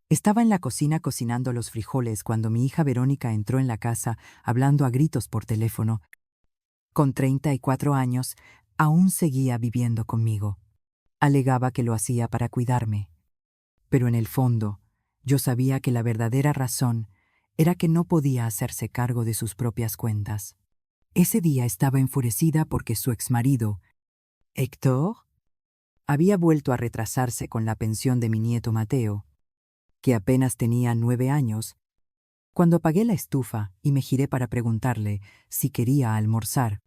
Estaba en la cocina cocinando los frijoles cuando mi hija Verónica entró en la casa hablando a gritos por teléfono. Con 34 años, aún seguía viviendo conmigo. Alegaba que lo hacía para cuidarme. Pero en el fondo, yo sabía que la verdadera razón era que no podía hacerse cargo de sus propias cuentas. Ese día estaba enfurecida porque su exmarido, Héctor, había vuelto a retrasarse con la pensión de mi nieto Mateo, que apenas tenía 9 años, cuando apagué la estufa y me giré para preguntarle si quería almorzar.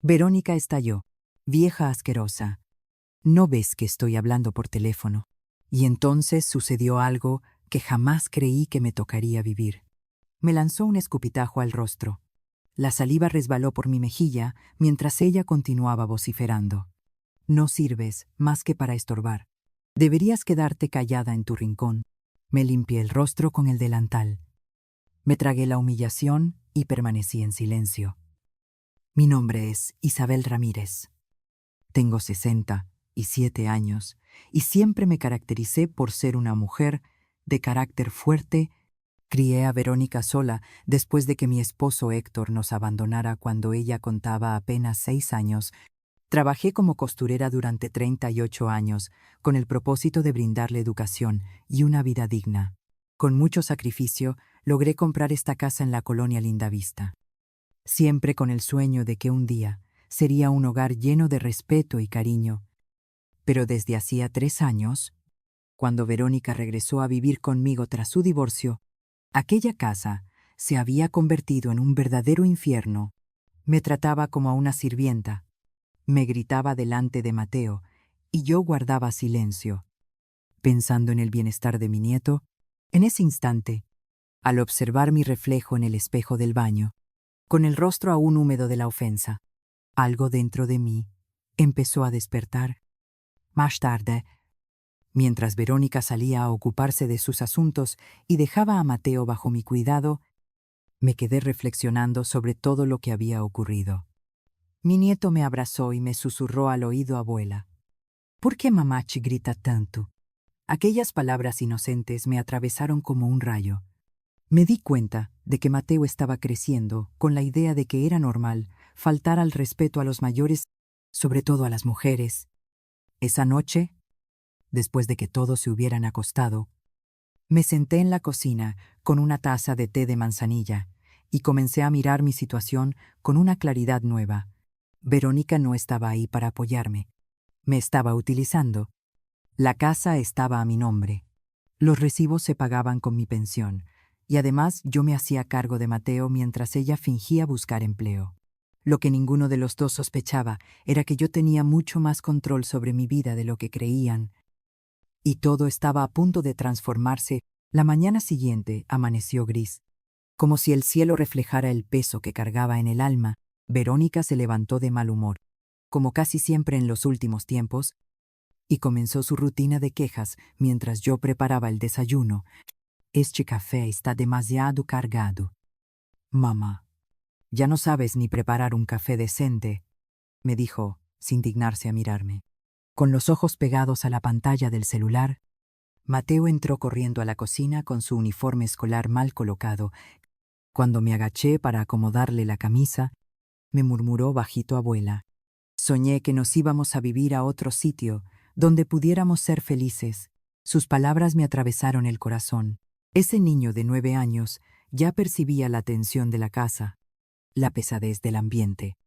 Verónica estalló. Vieja asquerosa, ¿no ves que estoy hablando por teléfono? Y entonces sucedió algo que jamás creí que me tocaría vivir. Me lanzó un escupitajo al rostro. La saliva resbaló por mi mejilla mientras ella continuaba vociferando. No sirves más que para estorbar. Deberías quedarte callada en tu rincón. Me limpié el rostro con el delantal. Me tragué la humillación y permanecí en silencio. Mi nombre es Isabel Ramírez. Tengo 67 años y siempre me caractericé por ser una mujer de carácter fuerte. Crié a Verónica sola después de que mi esposo Héctor nos abandonara cuando ella contaba apenas 6 años. Trabajé como costurera durante 38 años con el propósito de brindarle educación y una vida digna. Con mucho sacrificio, logré comprar esta casa en la colonia Lindavista, siempre con el sueño de que un día sería un hogar lleno de respeto y cariño. Pero desde hacía 3 años, cuando Verónica regresó a vivir conmigo tras su divorcio, aquella casa se había convertido en un verdadero infierno. Me trataba como a una sirvienta. Me gritaba delante de Mateo, y yo guardaba silencio, pensando en el bienestar de mi nieto. En ese instante, al observar mi reflejo en el espejo del baño, con el rostro aún húmedo de la ofensa, algo dentro de mí empezó a despertar. Más tarde, mientras Verónica salía a ocuparse de sus asuntos y dejaba a Mateo bajo mi cuidado, me quedé reflexionando sobre todo lo que había ocurrido. Mi nieto me abrazó y me susurró al oído: abuela, ¿por qué mamachi grita tanto? Aquellas palabras inocentes me atravesaron como un rayo. Me di cuenta de que Mateo estaba creciendo con la idea de que era normal faltar al respeto a los mayores, sobre todo a las mujeres. Esa noche, después de que todos se hubieran acostado, me senté en la cocina con una taza de té de manzanilla y comencé a mirar mi situación con una claridad nueva. Verónica no estaba ahí para apoyarme. Me estaba utilizando. La casa estaba a mi nombre. Los recibos se pagaban con mi pensión, y además yo me hacía cargo de Mateo mientras ella fingía buscar empleo. Lo que ninguno de los dos sospechaba era que yo tenía mucho más control sobre mi vida de lo que creían. Y todo estaba a punto de transformarse. La mañana siguiente amaneció gris. Como si el cielo reflejara el peso que cargaba en el alma, Verónica se levantó de mal humor, como casi siempre en los últimos tiempos, y comenzó su rutina de quejas mientras yo preparaba el desayuno. Este café está demasiado cargado. Mamá, ya no sabes ni preparar un café decente, me dijo, sin dignarse a mirarme. Con los ojos pegados a la pantalla del celular, Mateo entró corriendo a la cocina con su uniforme escolar mal colocado. Cuando me agaché para acomodarle la camisa, me murmuró bajito: abuela, soñé que nos íbamos a vivir a otro sitio, donde pudiéramos ser felices. Sus palabras me atravesaron el corazón. Ese niño de 9 años ya percibía la tensión de la casa, la pesadez del ambiente,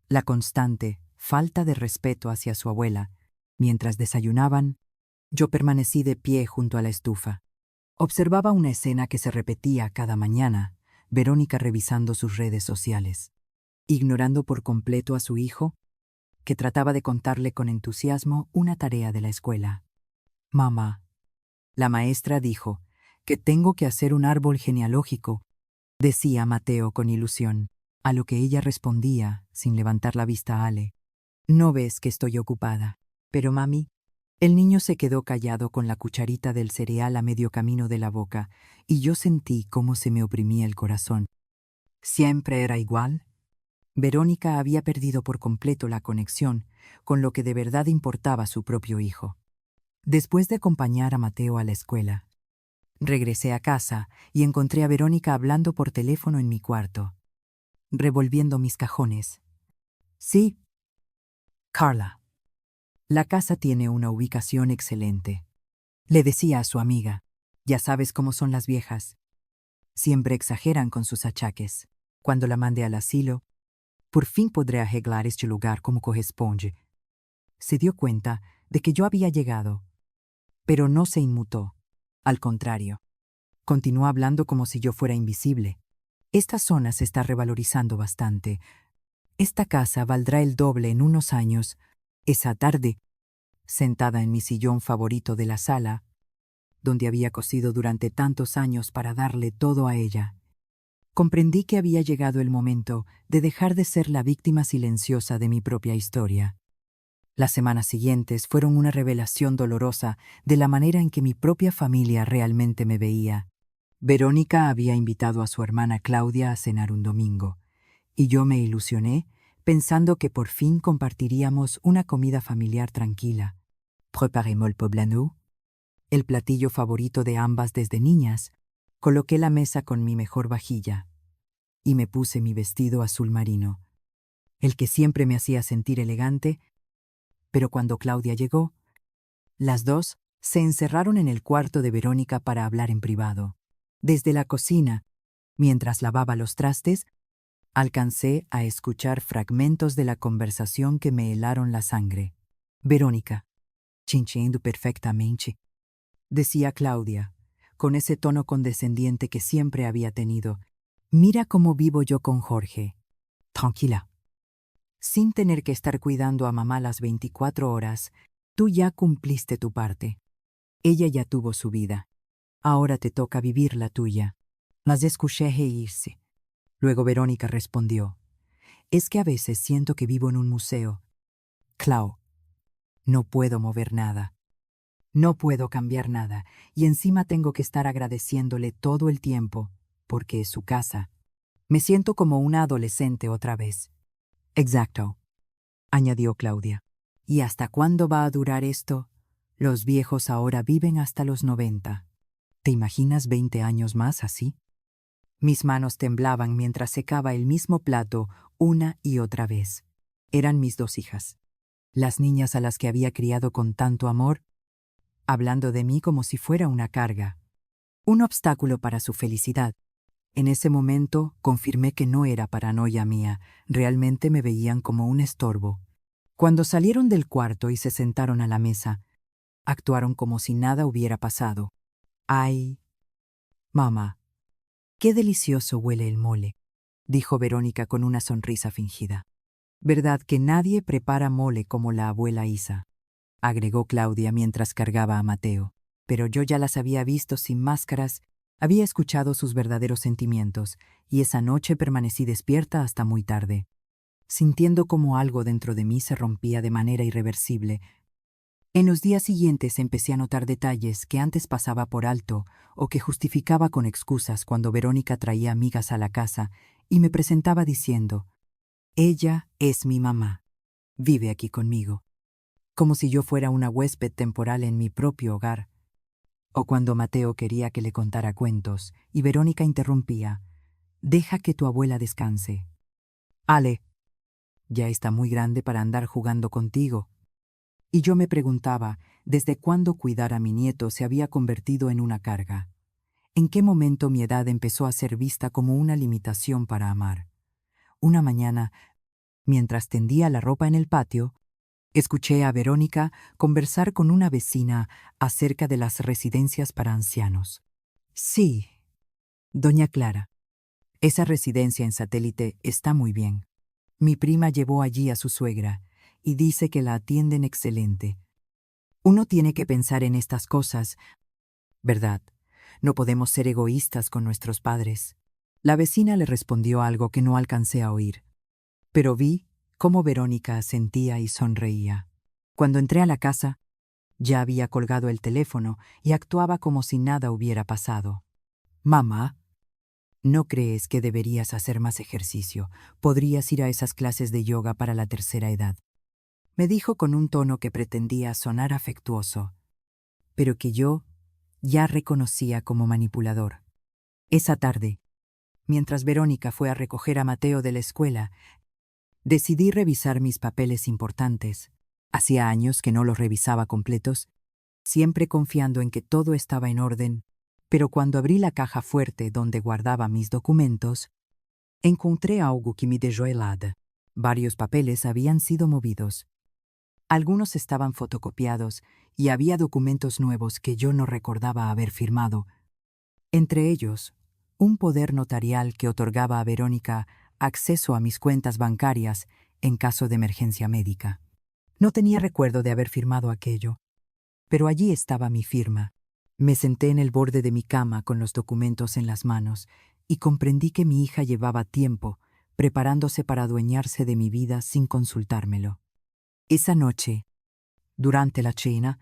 la constante falta de respeto hacia su abuela. Mientras desayunaban, yo permanecí de pie junto a la estufa. Observaba una escena que se repetía cada mañana: Verónica revisando sus redes sociales, ignorando por completo a su hijo, que trataba de contarle con entusiasmo una tarea de la escuela. Mamá, la maestra dijo que tengo que hacer un árbol genealógico, decía Mateo con ilusión, a lo que ella respondía, sin levantar la vista a Ale: no ves que estoy ocupada. Pero mami, el niño se quedó callado con la cucharita del cereal a medio camino de la boca, y yo sentí cómo se me oprimía el corazón. ¿Siempre era igual? Verónica había perdido por completo la conexión con lo que de verdad importaba su propio hijo. Después de acompañar a Mateo a la escuela, Regresé a casa y encontré a Verónica hablando por teléfono en mi cuarto, revolviendo mis cajones. Sí, Carla. La casa tiene una ubicación excelente. Le decía a su amiga, ya sabes cómo son las viejas. Siempre exageran con sus achaques. Cuando la mandé al asilo, por fin podré arreglar este lugar como corresponde. Se dio cuenta de que yo había llegado, pero no se inmutó. Al contrario, continuó hablando como si yo fuera invisible. Esta zona se está revalorizando bastante. Esta casa valdrá el doble en unos años. Esa tarde, sentada en mi sillón favorito de la sala, donde había cosido durante tantos años para darle todo a ella, comprendí que había llegado el momento de dejar de ser la víctima silenciosa de mi propia historia. Las semanas siguientes fueron una revelación dolorosa de la manera en que mi propia familia realmente me veía. Verónica había invitado a su hermana Claudia a cenar un domingo, y yo me ilusioné pensando que por fin compartiríamos una comida familiar tranquila. Préparez-moi le poblano, el platillo favorito de ambas desde niñas. Coloqué la mesa con mi mejor vajilla y me puse mi vestido azul marino, el que siempre me hacía sentir elegante, pero cuando Claudia llegó, las dos se encerraron en el cuarto de Verónica para hablar en privado. Desde la cocina, mientras lavaba los trastes, alcancé a escuchar fragmentos de la conversación que me helaron la sangre. Verónica, chinchendo perfectamente, decía Claudia, con ese tono condescendiente que siempre había tenido. Mira cómo vivo yo con Jorge. Tranquila. Sin tener que estar cuidando a mamá las 24 horas, tú ya cumpliste tu parte. Ella ya tuvo su vida. Ahora te toca vivir la tuya. Las escuché irse. Luego Verónica respondió, es que a veces siento que vivo en un museo. Clau, no puedo mover nada. No puedo cambiar nada, y encima tengo que estar agradeciéndole todo el tiempo, porque es su casa. Me siento como una adolescente otra vez. Exacto, añadió Claudia. ¿Y hasta cuándo va a durar esto? Los viejos ahora viven hasta los 90. ¿Te imaginas 20 años más así? Mis manos temblaban mientras secaba el mismo plato una y otra vez. Eran mis dos hijas, las niñas a las que había criado con tanto amor, hablando de mí como si fuera una carga, un obstáculo para su felicidad. En ese momento confirmé que no era paranoia mía, realmente me veían como un estorbo. Cuando salieron del cuarto y se sentaron a la mesa, actuaron como si nada hubiera pasado. ¡Ay, mamá! ¡Qué delicioso huele el mole!, dijo Verónica con una sonrisa fingida. ¿Verdad que nadie prepara mole como la abuela Isa?, agregó Claudia mientras cargaba a Mateo. Pero yo ya las había visto sin máscaras, había escuchado sus verdaderos sentimientos, y esa noche permanecí despierta hasta muy tarde, sintiendo como algo dentro de mí se rompía de manera irreversible. En los días siguientes empecé a notar detalles que antes pasaba por alto o que justificaba con excusas cuando Verónica traía amigas a la casa y me presentaba diciendo, ella es mi mamá, vive aquí conmigo, como si yo fuera una huésped temporal en mi propio hogar. O cuando Mateo quería que le contara cuentos y Verónica interrumpía, deja que tu abuela descanse. Ale, ya está muy grande para andar jugando contigo. Y yo me preguntaba desde cuándo cuidar a mi nieto se había convertido en una carga. ¿En qué momento mi edad empezó a ser vista como una limitación para amar? Una mañana, mientras tendía la ropa en el patio, escuché a Verónica conversar con una vecina acerca de las residencias para ancianos. Sí, doña Clara, esa residencia en Satélite está muy bien. Mi prima llevó allí a su suegra y dice que la atienden excelente. Uno tiene que pensar en estas cosas, ¿verdad? No podemos ser egoístas con nuestros padres. La vecina le respondió algo que no alcancé a oír, pero vi cómo Verónica asentía y sonreía. Cuando entré a la casa, ya había colgado el teléfono y actuaba como si nada hubiera pasado. Mamá, ¿no crees que deberías hacer más ejercicio? Podrías ir a esas clases de yoga para la tercera edad. Me dijo con un tono que pretendía sonar afectuoso, pero que yo ya reconocía como manipulador. Esa tarde, mientras Verónica fue a recoger a Mateo de la escuela, decidí revisar mis papeles importantes. Hacía años que no los revisaba completos, siempre confiando en que todo estaba en orden, pero cuando abrí la caja fuerte donde guardaba mis documentos, encontré algo que me dejó helada. Varios papeles habían sido movidos. Algunos estaban fotocopiados y había documentos nuevos que yo no recordaba haber firmado. Entre ellos, un poder notarial que otorgaba a Verónica acceso a mis cuentas bancarias en caso de emergencia médica. No tenía recuerdo de haber firmado aquello, pero allí estaba mi firma. Me senté en el borde de mi cama con los documentos en las manos y comprendí que mi hija llevaba tiempo preparándose para adueñarse de mi vida sin consultármelo. Esa noche, durante la cena,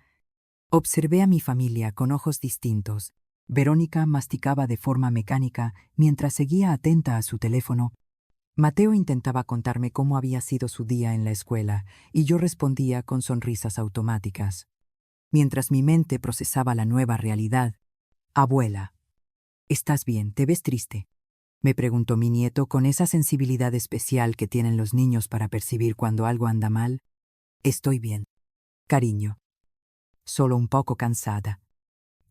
observé a mi familia con ojos distintos. Verónica masticaba de forma mecánica mientras seguía atenta a su teléfono. Mateo intentaba contarme cómo había sido su día en la escuela y yo respondía con sonrisas automáticas. Mientras mi mente procesaba la nueva realidad, «Abuela, ¿estás bien? ¿Te ves triste?», me preguntó mi nieto con esa sensibilidad especial que tienen los niños para percibir cuando algo anda mal. «Estoy bien, cariño. Solo un poco cansada».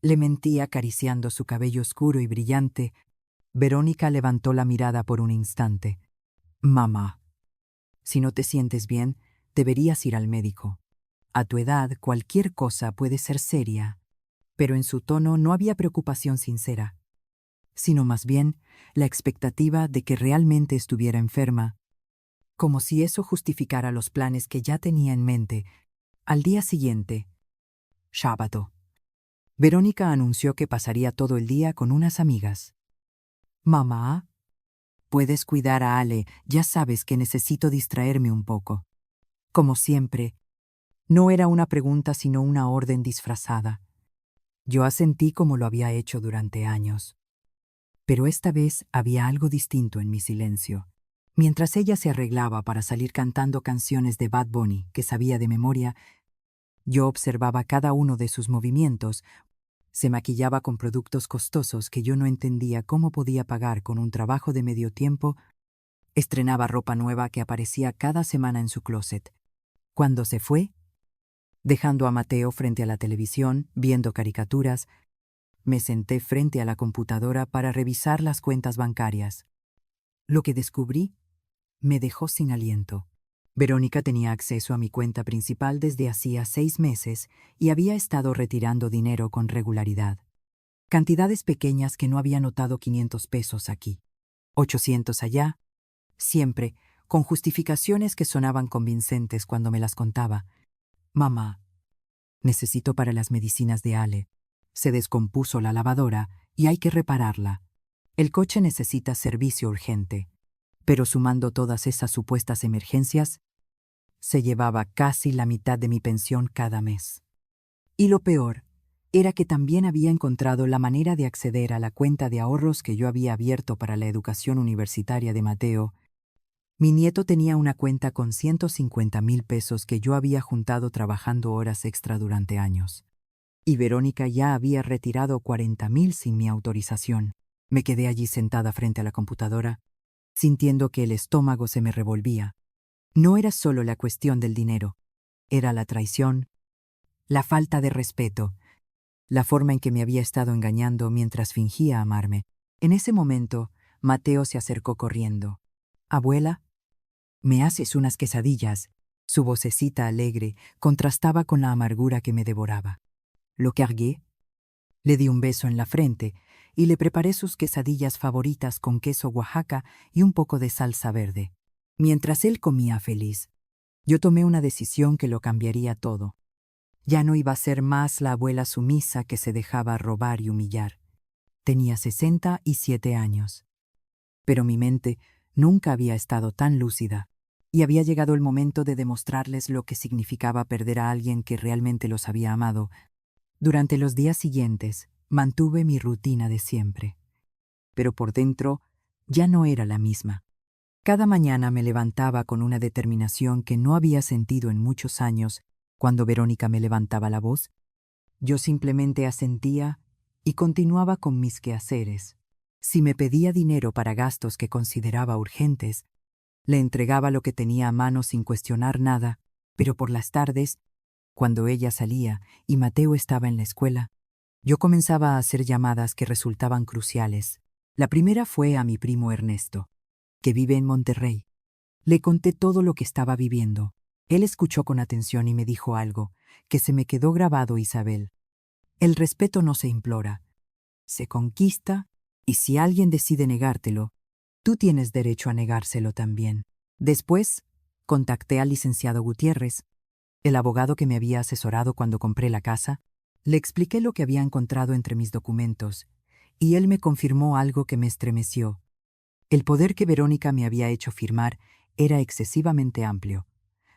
Le mentí acariciando su cabello oscuro y brillante. Verónica levantó la mirada por un instante. «Mamá, si no te sientes bien, deberías ir al médico. A tu edad, cualquier cosa puede ser seria». Pero en su tono no había preocupación sincera, sino más bien la expectativa de que realmente estuviera enferma, como si eso justificara los planes que ya tenía en mente. Al día siguiente, sábado, Verónica anunció que pasaría todo el día con unas amigas. «Mamá, puedes cuidar a Ale, ya sabes que necesito distraerme un poco». Como siempre, no era una pregunta sino una orden disfrazada. Yo asentí como lo había hecho durante años. Pero esta vez había algo distinto en mi silencio. Mientras ella se arreglaba para salir cantando canciones de Bad Bunny que sabía de memoria, yo observaba cada uno de sus movimientos. Se maquillaba con productos costosos que yo no entendía cómo podía pagar con un trabajo de medio tiempo. Estrenaba ropa nueva que aparecía cada semana en su closet. Cuando se fue, dejando a Mateo frente a la televisión, viendo caricaturas, me senté frente a la computadora para revisar las cuentas bancarias. Lo que descubrí me dejó sin aliento. Verónica tenía acceso a mi cuenta principal desde hacía 6 meses y había estado retirando dinero con regularidad. Cantidades pequeñas que no había notado. 500 pesos aquí, 800 allá, siempre con justificaciones que sonaban convincentes cuando me las contaba. «Mamá, necesito para las medicinas de Ale. Se descompuso la lavadora y hay que repararla. El coche necesita servicio urgente». Pero sumando todas esas supuestas emergencias, se llevaba casi la mitad de mi pensión cada mes. Y lo peor era que también había encontrado la manera de acceder a la cuenta de ahorros que yo había abierto para la educación universitaria de Mateo. Mi nieto tenía una cuenta con 150,000 pesos que yo había juntado trabajando horas extra durante años. Y Verónica ya había retirado 40,000 sin mi autorización. Me quedé allí sentada frente a la computadora, sintiendo que el estómago se me revolvía. No era solo la cuestión del dinero, era la traición, la falta de respeto, la forma en que me había estado engañando mientras fingía amarme. En ese momento, Mateo se acercó corriendo. «Abuela, ¿me haces unas quesadillas?». Su vocecita alegre contrastaba con la amargura que me devoraba. Lo cargué, le di un beso en la frente y le preparé sus quesadillas favoritas con queso Oaxaca y un poco de salsa verde. Mientras él comía feliz, yo tomé una decisión que lo cambiaría todo. Ya no iba a ser más la abuela sumisa que se dejaba robar y humillar. Tenía 67 años. Pero mi mente nunca había estado tan lúcida, y había llegado el momento de demostrarles lo que significaba perder a alguien que realmente los había amado. Durante los días siguientes, mantuve mi rutina de siempre. Pero por dentro ya no era la misma. Cada mañana me levantaba con una determinación que no había sentido en muchos años. Cuando Verónica me levantaba la voz, yo simplemente asentía y continuaba con mis quehaceres. Si me pedía dinero para gastos que consideraba urgentes, le entregaba lo que tenía a mano sin cuestionar nada, pero por las tardes, cuando ella salía y Mateo estaba en la escuela, yo comenzaba a hacer llamadas que resultaban cruciales. La primera fue a mi primo Ernesto, que vive en Monterrey. Le conté todo lo que estaba viviendo. Él escuchó con atención y me dijo algo que se me quedó grabado, Isabel. El respeto no se implora, se conquista, y si alguien decide negártelo, tú tienes derecho a negárselo también. Después, contacté al licenciado Gutiérrez, el abogado que me había asesorado cuando compré la casa. Le expliqué lo que había encontrado entre mis documentos, y él me confirmó algo que me estremeció. El poder que Verónica me había hecho firmar era excesivamente amplio.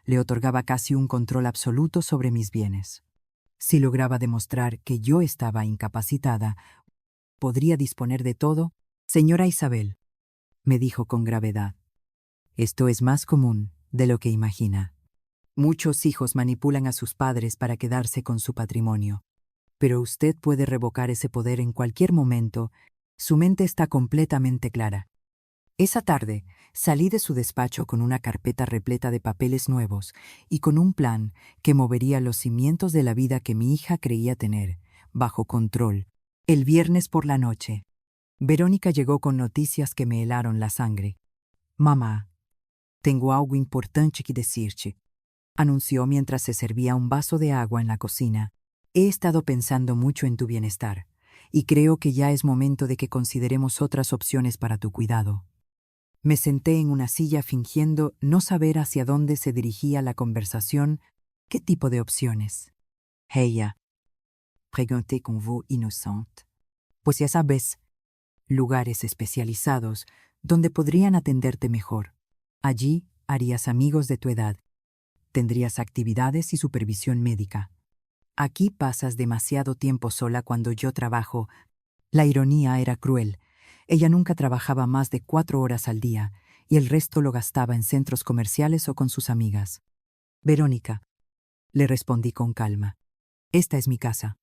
Le otorgaba casi un control absoluto sobre mis bienes. Si lograba demostrar que yo estaba incapacitada, podría disponer de todo. Señora Isabel, me dijo con gravedad, esto es más común de lo que imagina. Muchos hijos manipulan a sus padres para quedarse con su patrimonio. Pero usted puede revocar ese poder en cualquier momento. Su mente está completamente clara. Esa tarde salí de su despacho con una carpeta repleta de papeles nuevos y con un plan que movería los cimientos de la vida que mi hija creía tener, bajo control. El viernes por la noche, Verónica llegó con noticias que me helaron la sangre. Mamá, tengo algo importante que decirte, anunció mientras se servía un vaso de agua en la cocina. He estado pensando mucho en tu bienestar, y creo que ya es momento de que consideremos otras opciones para tu cuidado. Me senté en una silla fingiendo no saber hacia dónde se dirigía la conversación. ¿Qué tipo de opciones? Ella, pregunté con voz inocente. Pues ya sabes, lugares especializados donde podrían atenderte mejor. Allí harías amigos de tu edad. Tendrías actividades y supervisión médica. Aquí pasas demasiado tiempo sola cuando yo trabajo. La ironía era cruel. Ella nunca trabajaba más de 4 horas al día, y el resto lo gastaba en centros comerciales o con sus amigas. Verónica, le respondí con calma. Esta es mi casa.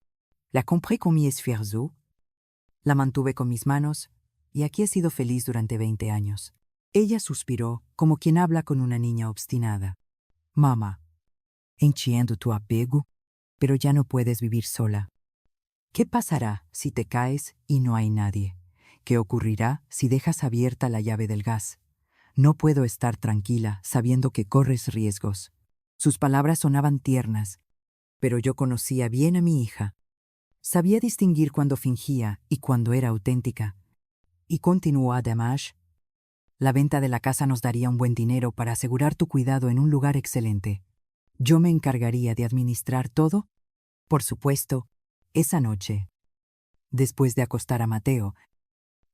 La compré con mi esfuerzo. La mantuve con mis manos, y aquí he sido feliz durante 20 años. Ella suspiró, como quien habla con una niña obstinada. Mamá, entiendo tu apego, pero ya no puedes vivir sola. ¿Qué pasará si te caes y no hay nadie? ¿Qué ocurrirá si dejas abierta la llave del gas? No puedo estar tranquila sabiendo que corres riesgos. Sus palabras sonaban tiernas, pero yo conocía bien a mi hija. Sabía distinguir cuando fingía y cuando era auténtica. Y continuó además, la venta de la casa nos daría un buen dinero para asegurar tu cuidado en un lugar excelente. Yo me encargaría de administrar todo. Por supuesto, esa noche, después de acostar a Mateo,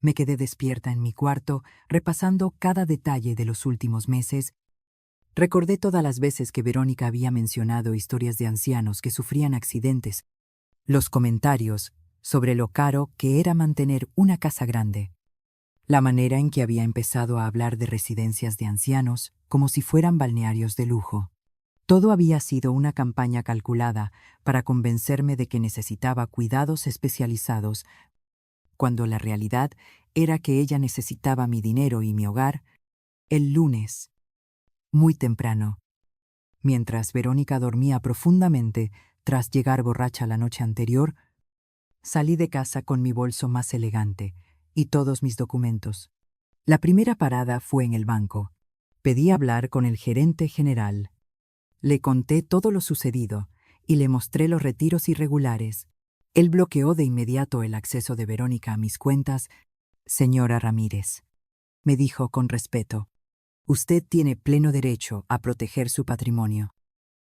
me quedé despierta en mi cuarto, repasando cada detalle de los últimos meses. Recordé todas las veces que Verónica había mencionado historias de ancianos que sufrían accidentes, los comentarios sobre lo caro que era mantener una casa grande, la manera en que había empezado a hablar de residencias de ancianos como si fueran balnearios de lujo. Todo había sido una campaña calculada para convencerme de que necesitaba cuidados especializados, cuando la realidad era que ella necesitaba mi dinero y mi hogar. El lunes, muy temprano, mientras Verónica dormía profundamente tras llegar borracha la noche anterior, salí de casa con mi bolso más elegante y todos mis documentos. La primera parada fue en el banco. Pedí hablar con el gerente general. Le conté todo lo sucedido y le mostré los retiros irregulares. Él bloqueó de inmediato el acceso de Verónica a mis cuentas. Señora Ramírez, me dijo con respeto, usted tiene pleno derecho a proteger su patrimonio.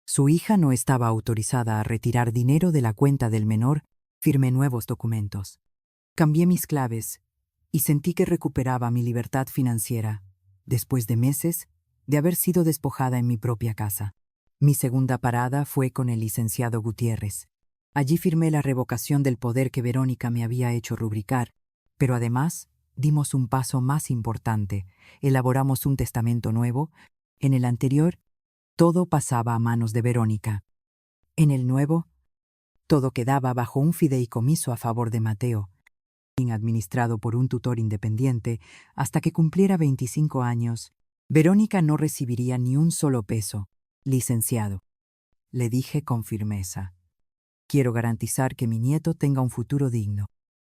Su hija no estaba autorizada a retirar dinero de la cuenta del menor. Firmé nuevos documentos. Cambié mis claves y sentí que recuperaba mi libertad financiera, después de meses de haber sido despojada en mi propia casa. Mi segunda parada fue con el licenciado Gutiérrez. Allí firmé la revocación del poder que Verónica me había hecho rubricar, pero además dimos un paso más importante. Elaboramos un testamento nuevo. En el anterior, todo pasaba a manos de Verónica. En el nuevo, Todo quedaba bajo un fideicomiso a favor de Mateo, administrado por un tutor independiente, hasta que cumpliera 25 años. Verónica no recibiría ni un solo peso. Licenciado, le dije con firmeza. Quiero garantizar que mi nieto tenga un futuro digno,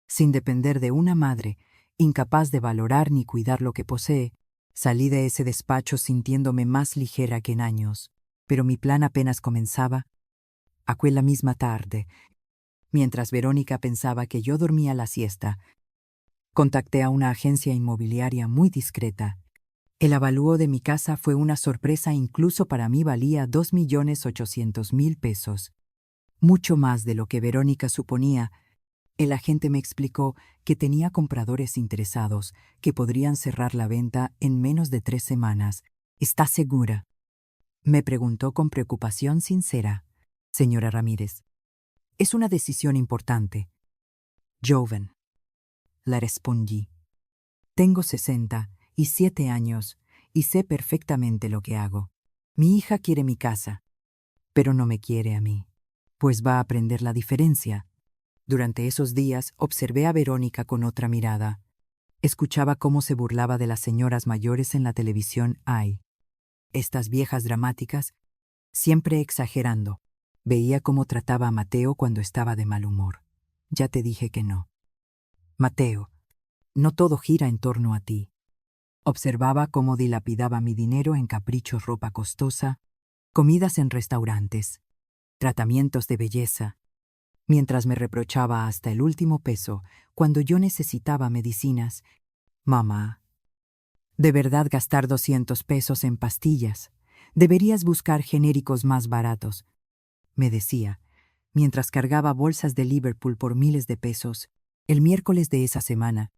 sin depender de una madre, incapaz de valorar ni cuidar lo que posee. Salí de ese despacho sintiéndome más ligera que en años, pero mi plan apenas comenzaba. Aquella misma tarde, mientras Verónica pensaba que yo dormía la siesta, contacté a una agencia inmobiliaria muy discreta. El avalúo de mi casa fue una sorpresa, incluso para mí valía 2.800.000 pesos. Mucho más de lo que Verónica suponía. El agente me explicó que tenía compradores interesados que podrían cerrar la venta en menos de 3 semanas. ¿Está segura?, me preguntó con preocupación sincera. Señora Ramírez, es una decisión importante. Joven, le respondí. Tengo 67 años y sé perfectamente lo que hago. Mi hija quiere mi casa, pero no me quiere a mí, pues va a aprender la diferencia. Durante esos días observé a Verónica con otra mirada. Escuchaba cómo se burlaba de las señoras mayores en la televisión. Ay, estas viejas dramáticas, siempre exagerando. Veía cómo trataba a Mateo cuando estaba de mal humor. Ya te dije que no. Mateo, no todo gira en torno a ti. Observaba cómo dilapidaba mi dinero en caprichos, ropa costosa, comidas en restaurantes, tratamientos de belleza, mientras me reprochaba hasta el último peso cuando yo necesitaba medicinas. Mamá, ¿de verdad gastar 200 pesos en pastillas? Deberías buscar genéricos más baratos, me decía, mientras cargaba bolsas de Liverpool por miles de pesos. El miércoles de esa semana,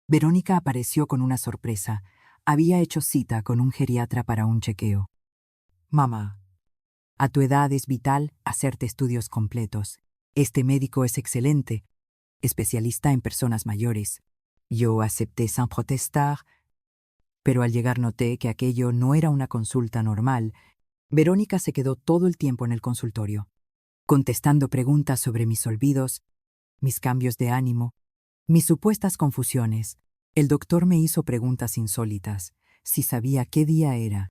Verónica apareció con una sorpresa. Había hecho cita con un geriatra para un chequeo. Mamá, a tu edad es vital hacerte estudios completos. Este médico es excelente, especialista en personas mayores. Yo acepté sin protestar, pero al llegar noté que aquello no era una consulta normal. Verónica se quedó todo el tiempo en el consultorio, contestando preguntas sobre mis olvidos, mis cambios de ánimo, mis supuestas confusiones. El doctor me hizo preguntas insólitas: si sabía qué día era,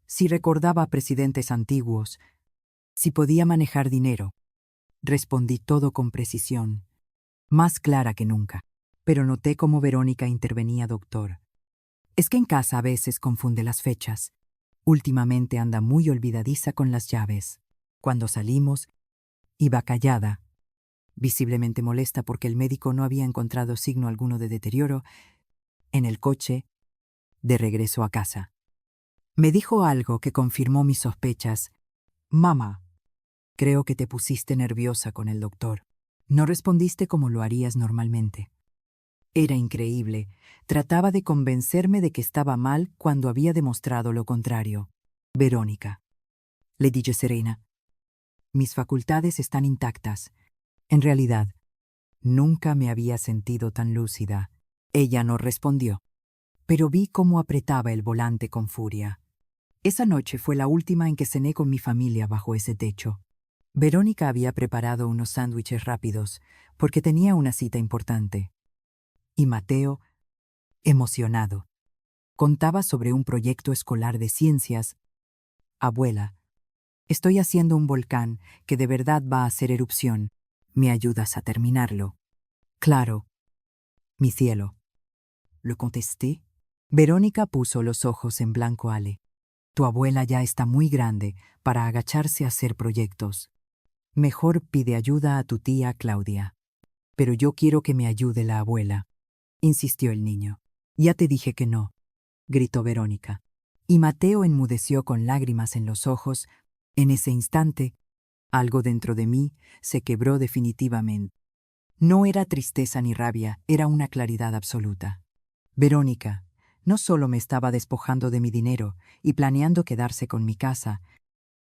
si recordaba presidentes antiguos, si podía manejar dinero. Respondí todo con precisión, más clara que nunca. Pero noté cómo Verónica intervenía. Doctor, es que en casa a veces confunde las fechas. Últimamente anda muy olvidadiza con las llaves. Cuando salimos, iba callada, visiblemente molesta porque el médico no había encontrado signo alguno de deterioro. En el coche, de regreso a casa, me dijo algo que confirmó mis sospechas. Mamá, creo que te pusiste nerviosa con el doctor. No respondiste como lo harías normalmente. Era increíble. Trataba de convencerme de que estaba mal cuando había demostrado lo contrario. Verónica, le dije serena, mis facultades están intactas. En realidad, nunca me había sentido tan lúcida. Ella no respondió, pero vi cómo apretaba el volante con furia. Esa noche fue la última en que cené con mi familia bajo ese techo. Verónica había preparado unos sándwiches rápidos porque tenía una cita importante. Y Mateo, emocionado, contaba sobre un proyecto escolar de ciencias. Abuela, estoy haciendo un volcán que de verdad va a hacer erupción. ¿Me ayudas a terminarlo? Claro, mi cielo, lo contesté. Verónica puso los ojos en blanco. Ale, tu abuela ya está muy grande para agacharse a hacer proyectos. Mejor pide ayuda a tu tía Claudia. Pero yo quiero que me ayude la abuela, insistió el niño. Ya te dije que no, gritó Verónica. Y Mateo enmudeció con lágrimas en los ojos. En ese instante, algo dentro de mí se quebró definitivamente. No era tristeza ni rabia, era una claridad absoluta. Verónica no solo me estaba despojando de mi dinero y planeando quedarse con mi casa,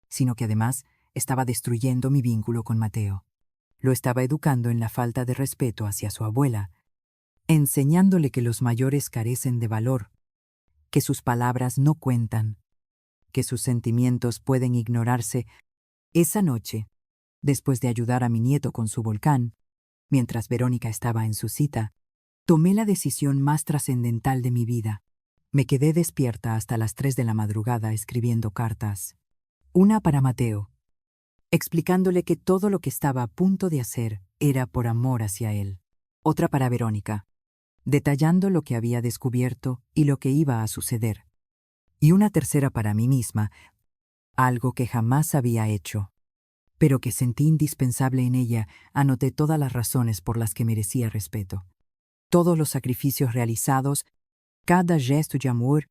sino que además estaba destruyendo mi vínculo con Mateo. Lo estaba educando en la falta de respeto hacia su abuela, enseñándole que los mayores carecen de valor, que sus palabras no cuentan, que sus sentimientos pueden ignorarse. Esa noche, Después de ayudar a mi nieto con su volcán, mientras Verónica estaba en su cita, tomé la decisión más trascendental de mi vida. Me quedé despierta hasta las 3 de la madrugada escribiendo cartas. Una para Mateo, explicándole que todo lo que estaba a punto de hacer era por amor hacia él. Otra para Verónica, detallando lo que había descubierto y lo que iba a suceder. Y una tercera para mí misma, algo que jamás había hecho, pero que sentí indispensable en ella. Anoté todas las razones por las que merecía respeto. Todos los sacrificios realizados, cada gesto de amor,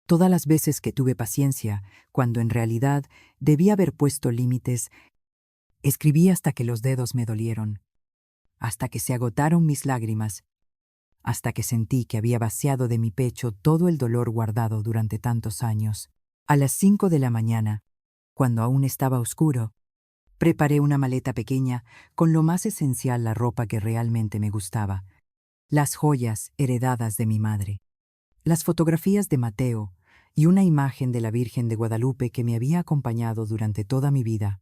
todas las veces que tuve paciencia, cuando en realidad debía haber puesto límites. Escribí hasta que los dedos me dolieron, hasta que se agotaron mis lágrimas, hasta que sentí que había vaciado de mi pecho todo el dolor guardado durante tantos años. A las 5 de la mañana, cuando aún estaba oscuro, preparé una maleta pequeña con lo más esencial, la ropa que realmente me gustaba, las joyas heredadas de mi madre, las fotografías de Mateo y una imagen de la Virgen de Guadalupe que me había acompañado durante toda mi vida.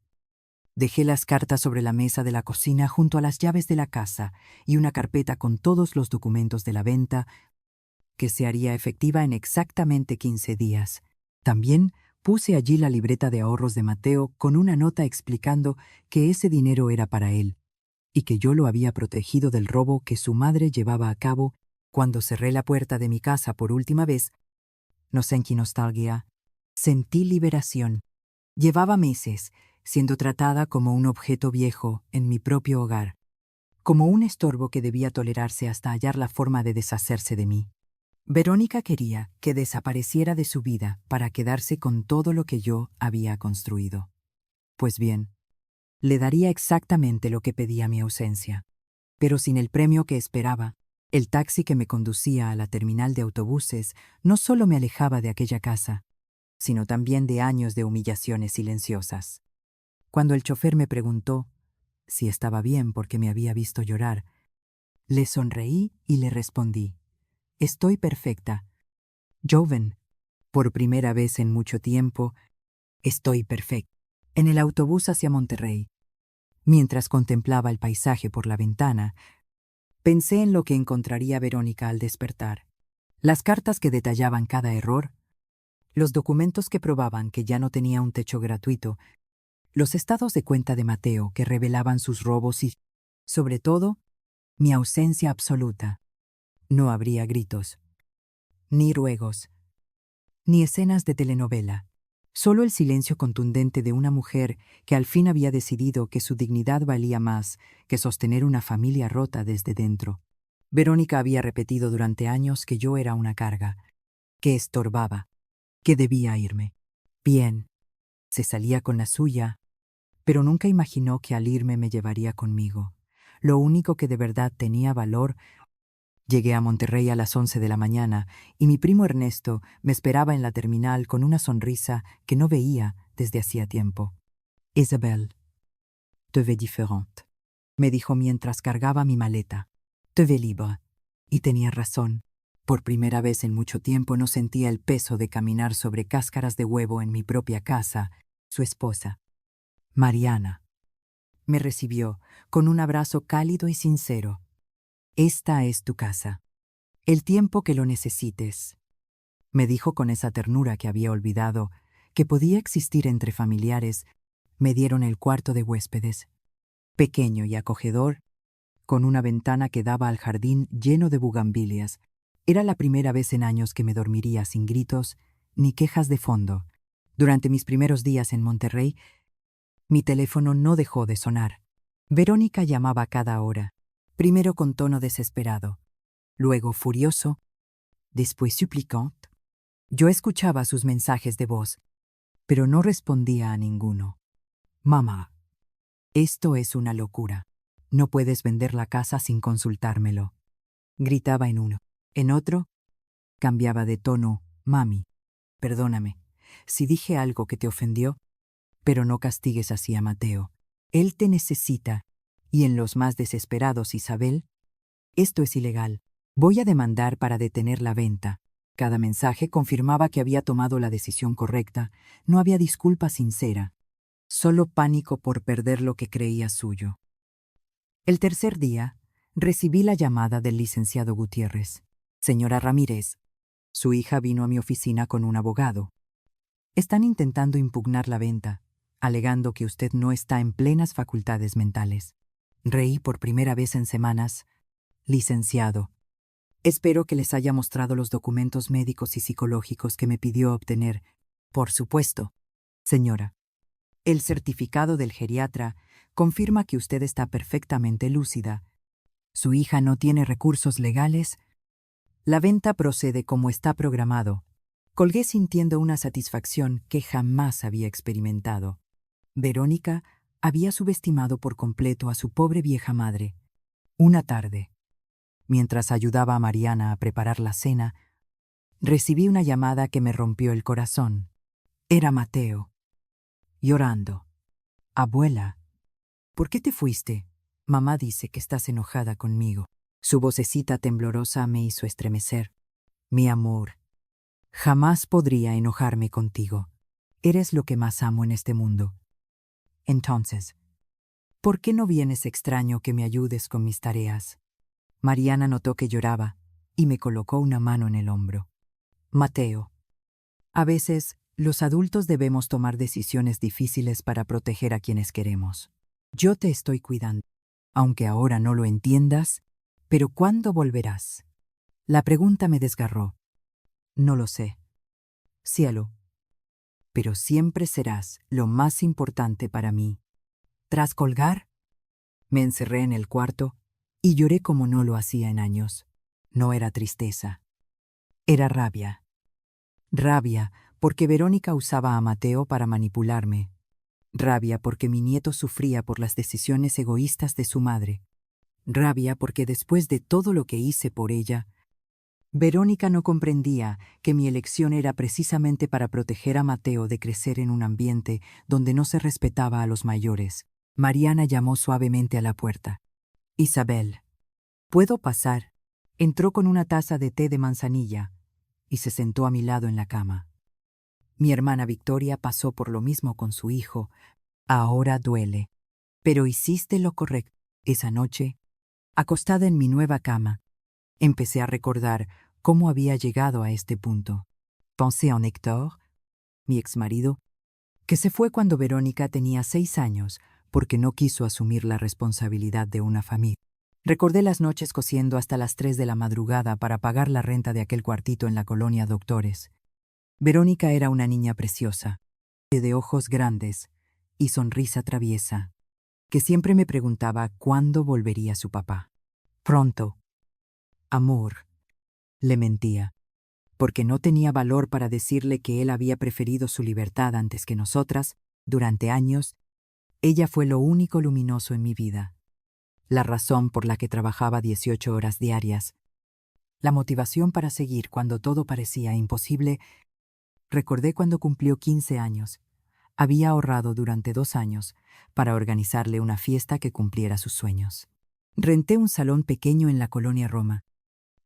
Dejé las cartas sobre la mesa de la cocina junto a las llaves de la casa y una carpeta con todos los documentos de la venta, que se haría efectiva en exactamente 15 días. También puse allí la libreta de ahorros de Mateo con una nota explicando que ese dinero era para él y que yo lo había protegido del robo que su madre llevaba a cabo. Cuando cerré la puerta de mi casa por última vez, no sé en qué nostalgia, sentí liberación. Llevaba meses siendo tratada como un objeto viejo en mi propio hogar, como un estorbo que debía tolerarse hasta hallar la forma de deshacerse de mí. Verónica quería que desapareciera de su vida para quedarse con todo lo que yo había construido. Pues bien, le daría exactamente lo que pedía mi ausencia, pero sin el premio que esperaba. El taxi que me conducía a la terminal de autobuses no solo me alejaba de aquella casa, sino también de años de humillaciones silenciosas. Cuando el chofer me preguntó si estaba bien porque me había visto llorar, le sonreí y le respondí: «Estoy perfecta. Joven, por primera vez en mucho tiempo, estoy perfecta». En el autobús hacia Monterrey, mientras contemplaba el paisaje por la ventana, pensé en lo que encontraría Verónica al despertar. Las cartas que detallaban cada error, los documentos que probaban que ya no tenía un techo gratuito, los estados de cuenta de Mateo que revelaban sus robos y, sobre todo, mi ausencia absoluta. No habría gritos, ni ruegos, ni escenas de telenovela. Solo el silencio contundente de una mujer que al fin había decidido que su dignidad valía más que sostener una familia rota desde dentro. Verónica había repetido durante años que yo era una carga, que estorbaba, que debía irme. Bien, se salía con la suya, pero nunca imaginó que al irme me llevaría conmigo. Lo único que de verdad tenía valor. Llegué a Monterrey a las 11 de la mañana y mi primo Ernesto me esperaba en la terminal con una sonrisa que no veía desde hacía tiempo. «Isabelle, te ves différente», me dijo mientras cargaba mi maleta. «Te ves libre». Y tenía razón. Por primera vez en mucho tiempo no sentía el peso de caminar sobre cáscaras de huevo en mi propia casa. Su esposa, Mariana, me recibió con un abrazo cálido y sincero. «Esta es tu casa. El tiempo que lo necesites», me dijo con esa ternura que había olvidado que podía existir entre familiares. Me dieron el cuarto de huéspedes, pequeño y acogedor, con una ventana que daba al jardín lleno de bugambilias. Era la primera vez en años que me dormiría sin gritos ni quejas de fondo. Durante mis primeros días en Monterrey, mi teléfono no dejó de sonar. Verónica llamaba a cada hora, primero con tono desesperado, luego furioso, después suplicante. Yo escuchaba sus mensajes de voz, pero no respondía a ninguno. «Mamá, esto es una locura. No puedes vender la casa sin consultármelo», gritaba en uno. En otro, cambiaba de tono: «Mami, perdóname si dije algo que te ofendió, pero no castigues así a Mateo. Él te necesita». Y en los más desesperados: «Isabel, esto es ilegal. Voy a demandar para detener la venta». Cada mensaje confirmaba que había tomado la decisión correcta. No había disculpa sincera, solo pánico por perder lo que creía suyo. El tercer día, recibí la llamada del licenciado Gutiérrez. Señora Ramírez, su hija vino a mi oficina con un abogado. Están intentando impugnar la venta, alegando que usted no está en plenas facultades mentales. Reí por primera vez en semanas. Licenciado, espero que les haya mostrado los documentos médicos y psicológicos que me pidió obtener. Por supuesto. Señora, el certificado del geriatra confirma que usted está perfectamente lúcida. Su hija no tiene recursos legales. La venta procede como está programado. Colgué sintiendo una satisfacción que jamás había experimentado. Verónica había subestimado por completo a su pobre vieja madre. Una tarde, mientras ayudaba a Mariana a preparar la cena, recibí una llamada que me rompió el corazón. Era Mateo, llorando. Abuela, ¿por qué te fuiste? Mamá dice que estás enojada conmigo. Su vocecita temblorosa me hizo estremecer. Mi amor, jamás podría enojarme contigo. Eres lo que más amo en este mundo. Entonces, ¿por qué no vienes extraño que me ayudes con mis tareas? Mariana notó que lloraba y me colocó una mano en el hombro. Mateo, a veces los adultos debemos tomar decisiones difíciles para proteger a quienes queremos. Yo te estoy cuidando, aunque ahora no lo entiendas, pero ¿cuándo volverás? La pregunta me desgarró. No lo sé. Cielo, pero siempre serás lo más importante para mí. Tras colgar, me encerré en el cuarto y lloré como no lo hacía en años. No era tristeza, era rabia. Rabia porque Verónica usaba a Mateo para manipularme. Rabia porque mi nieto sufría por las decisiones egoístas de su madre. Rabia porque después de todo lo que hice por ella, Verónica no comprendía que mi elección era precisamente para proteger a Mateo de crecer en un ambiente donde no se respetaba a los mayores. Mariana llamó suavemente a la puerta. Isabel, ¿puedo pasar? Entró con una taza de té de manzanilla y se sentó a mi lado en la cama. Mi hermana Victoria pasó por lo mismo con su hijo. Ahora duele. Pero hiciste lo correcto. Esa noche, acostada en mi nueva cama, empecé a recordar cómo había llegado a este punto. Pensé en Héctor, mi exmarido, que se fue cuando Verónica tenía 6 años porque no quiso asumir la responsabilidad de una familia. Recordé las noches cosiendo hasta las 3 de la madrugada para pagar la renta de aquel cuartito en la colonia Doctores. Verónica era una niña preciosa, de ojos grandes y sonrisa traviesa, que siempre me preguntaba cuándo volvería su papá. Pronto. Amor, le mentía, porque no tenía valor para decirle que él había preferido su libertad antes que nosotras. Durante años, ella fue lo único luminoso en mi vida, la razón por la que trabajaba 18 horas diarias, la motivación para seguir cuando todo parecía imposible. Recordé cuando cumplió 15 años. Había ahorrado durante 2 años para organizarle una fiesta que cumpliera sus sueños. Renté un salón pequeño en la colonia Roma.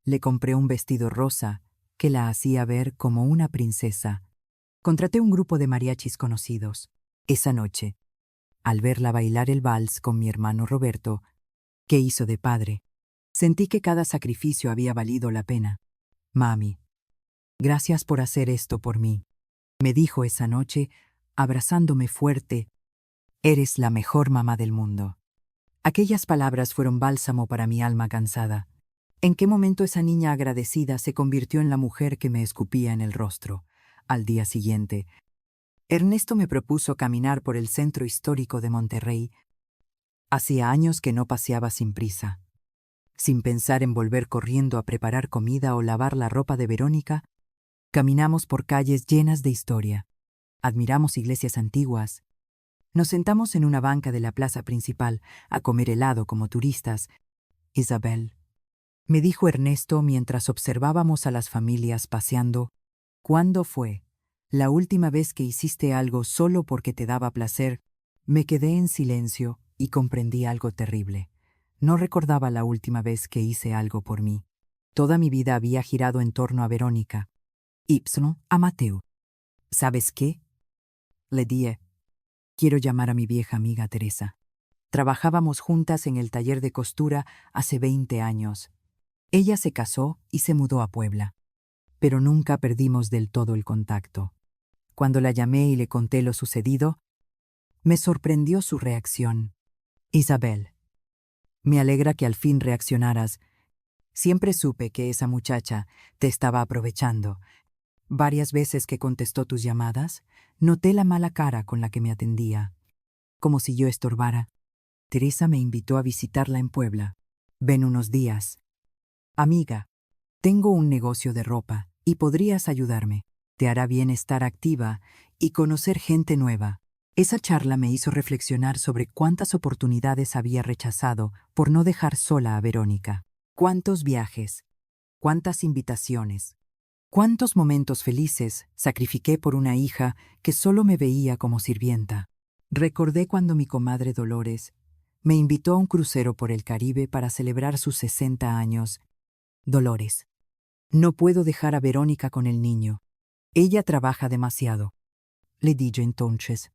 Le compré un vestido rosa que la hacía ver como una princesa. Contraté un grupo de mariachis conocidos. Esa noche, al verla bailar el vals con mi hermano Roberto, que hizo de padre, sentí que cada sacrificio había valido la pena. Mami, gracias por hacer esto por mí, me dijo esa noche, abrazándome fuerte. Eres la mejor mamá del mundo. Aquellas palabras fueron bálsamo para mi alma cansada. ¿En qué momento esa niña agradecida se convirtió en la mujer que me escupía en el rostro? Al día siguiente, Ernesto me propuso caminar por el centro histórico de Monterrey. Hacía años que no paseaba sin prisa. Sin pensar en volver corriendo a preparar comida o lavar la ropa de Verónica, caminamos por calles llenas de historia. Admiramos iglesias antiguas. Nos sentamos en una banca de la plaza principal a comer helado como turistas. Isabel, me dijo Ernesto mientras observábamos a las familias paseando, ¿cuándo fue la última vez que hiciste algo solo porque te daba placer? Me quedé en silencio y comprendí algo terrible. No recordaba la última vez que hice algo por mí. Toda mi vida había girado en torno a Verónica. A Mateo. ¿Sabes qué? Le dije. Quiero llamar a mi vieja amiga Teresa. Trabajábamos juntas en el taller de costura hace 20 años. Ella se casó y se mudó a Puebla, pero nunca perdimos del todo el contacto. Cuando la llamé y le conté lo sucedido, me sorprendió su reacción. Isabel, me alegra que al fin reaccionaras. Siempre supe que esa muchacha te estaba aprovechando. Varias veces que contestó tus llamadas, noté la mala cara con la que me atendía, como si yo estorbara. Teresa me invitó a visitarla en Puebla. Ven unos días. Amiga, tengo un negocio de ropa y podrías ayudarme. Te hará bien estar activa y conocer gente nueva. Esa charla me hizo reflexionar sobre cuántas oportunidades había rechazado por no dejar sola a Verónica. Cuántos viajes, cuántas invitaciones, cuántos momentos felices sacrifiqué por una hija que solo me veía como sirvienta. Recordé cuando mi comadre Dolores me invitó a un crucero por el Caribe para celebrar sus 60 años. Dolores, no puedo dejar a Verónica con el niño. Ella trabaja demasiado. Le dije entonces.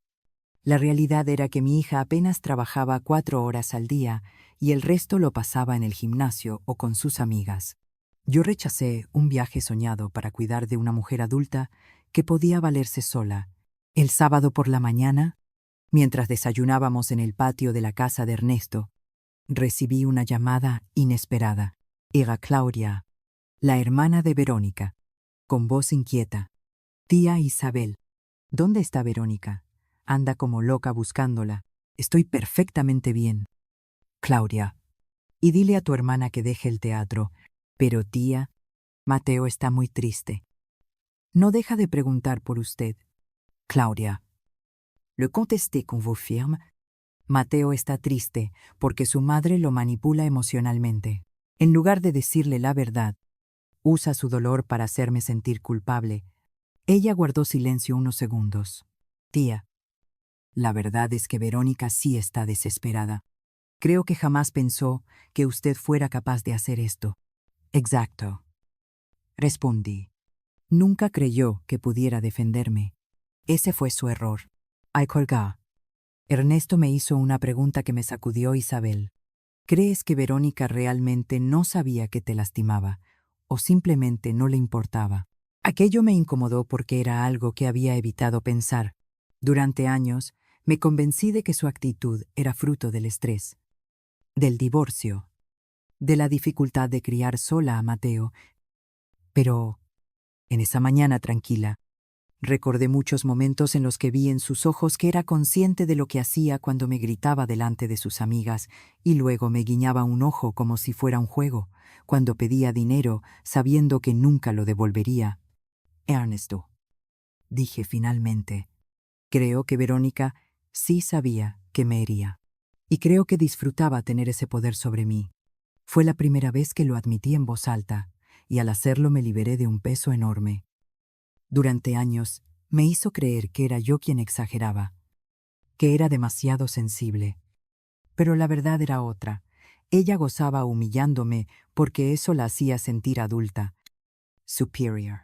La realidad era que mi hija apenas trabajaba 4 horas al día y el resto lo pasaba en el gimnasio o con sus amigas. Yo rechacé un viaje soñado para cuidar de una mujer adulta que podía valerse sola. El sábado por la mañana, mientras desayunábamos en el patio de la casa de Ernesto, recibí una llamada inesperada. Era Claudia, la hermana de Verónica, con voz inquieta. Tía Isabel, ¿dónde está Verónica? Anda como loca buscándola. Estoy perfectamente bien. Claudia, y dile a tu hermana que deje el teatro. Pero tía, Mateo está muy triste. No deja de preguntar por usted. Claudia, le contesté con voz firme. Mateo está triste porque su madre lo manipula emocionalmente. En lugar de decirle la verdad, usa su dolor para hacerme sentir culpable. Ella guardó silencio unos segundos. Tía, la verdad es que Verónica sí está desesperada. Creo que jamás pensó que usted fuera capaz de hacer esto. Exacto. Respondí. Nunca creyó que pudiera defenderme. Ese fue su error. Ay, colgá. Ernesto me hizo una pregunta que me sacudió Isabel. ¿Crees que Verónica realmente no sabía que te lastimaba o simplemente no le importaba? Aquello me incomodó porque era algo que había evitado pensar. Durante años, me convencí de que su actitud era fruto del estrés, del divorcio, de la dificultad de criar sola a Mateo. Pero, en esa mañana tranquila, recordé muchos momentos en los que vi en sus ojos que era consciente de lo que hacía cuando me gritaba delante de sus amigas y luego me guiñaba un ojo como si fuera un juego, cuando pedía dinero sabiendo que nunca lo devolvería. Ernesto, dije finalmente, creo que Verónica sí sabía que me hería. Y creo que disfrutaba tener ese poder sobre mí. Fue la primera vez que lo admití en voz alta, y al hacerlo me liberé de un peso enorme. Durante años, me hizo creer que era yo quien exageraba, que era demasiado sensible. Pero la verdad era otra. Ella gozaba humillándome porque eso la hacía sentir adulta, superior,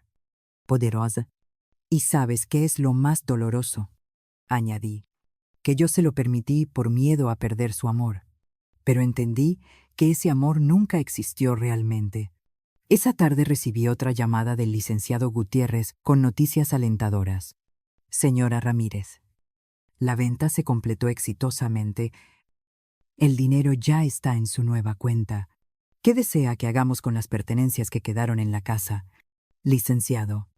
poderosa. ¿Y sabes qué es lo más doloroso?, añadí, que yo se lo permití por miedo a perder su amor. Pero entendí que ese amor nunca existió realmente. Esa tarde recibí otra llamada del licenciado Gutiérrez con noticias alentadoras. Señora Ramírez, la venta se completó exitosamente. El dinero ya está en su nueva cuenta. ¿Qué desea que hagamos con las pertenencias que quedaron en la casa? Licenciado,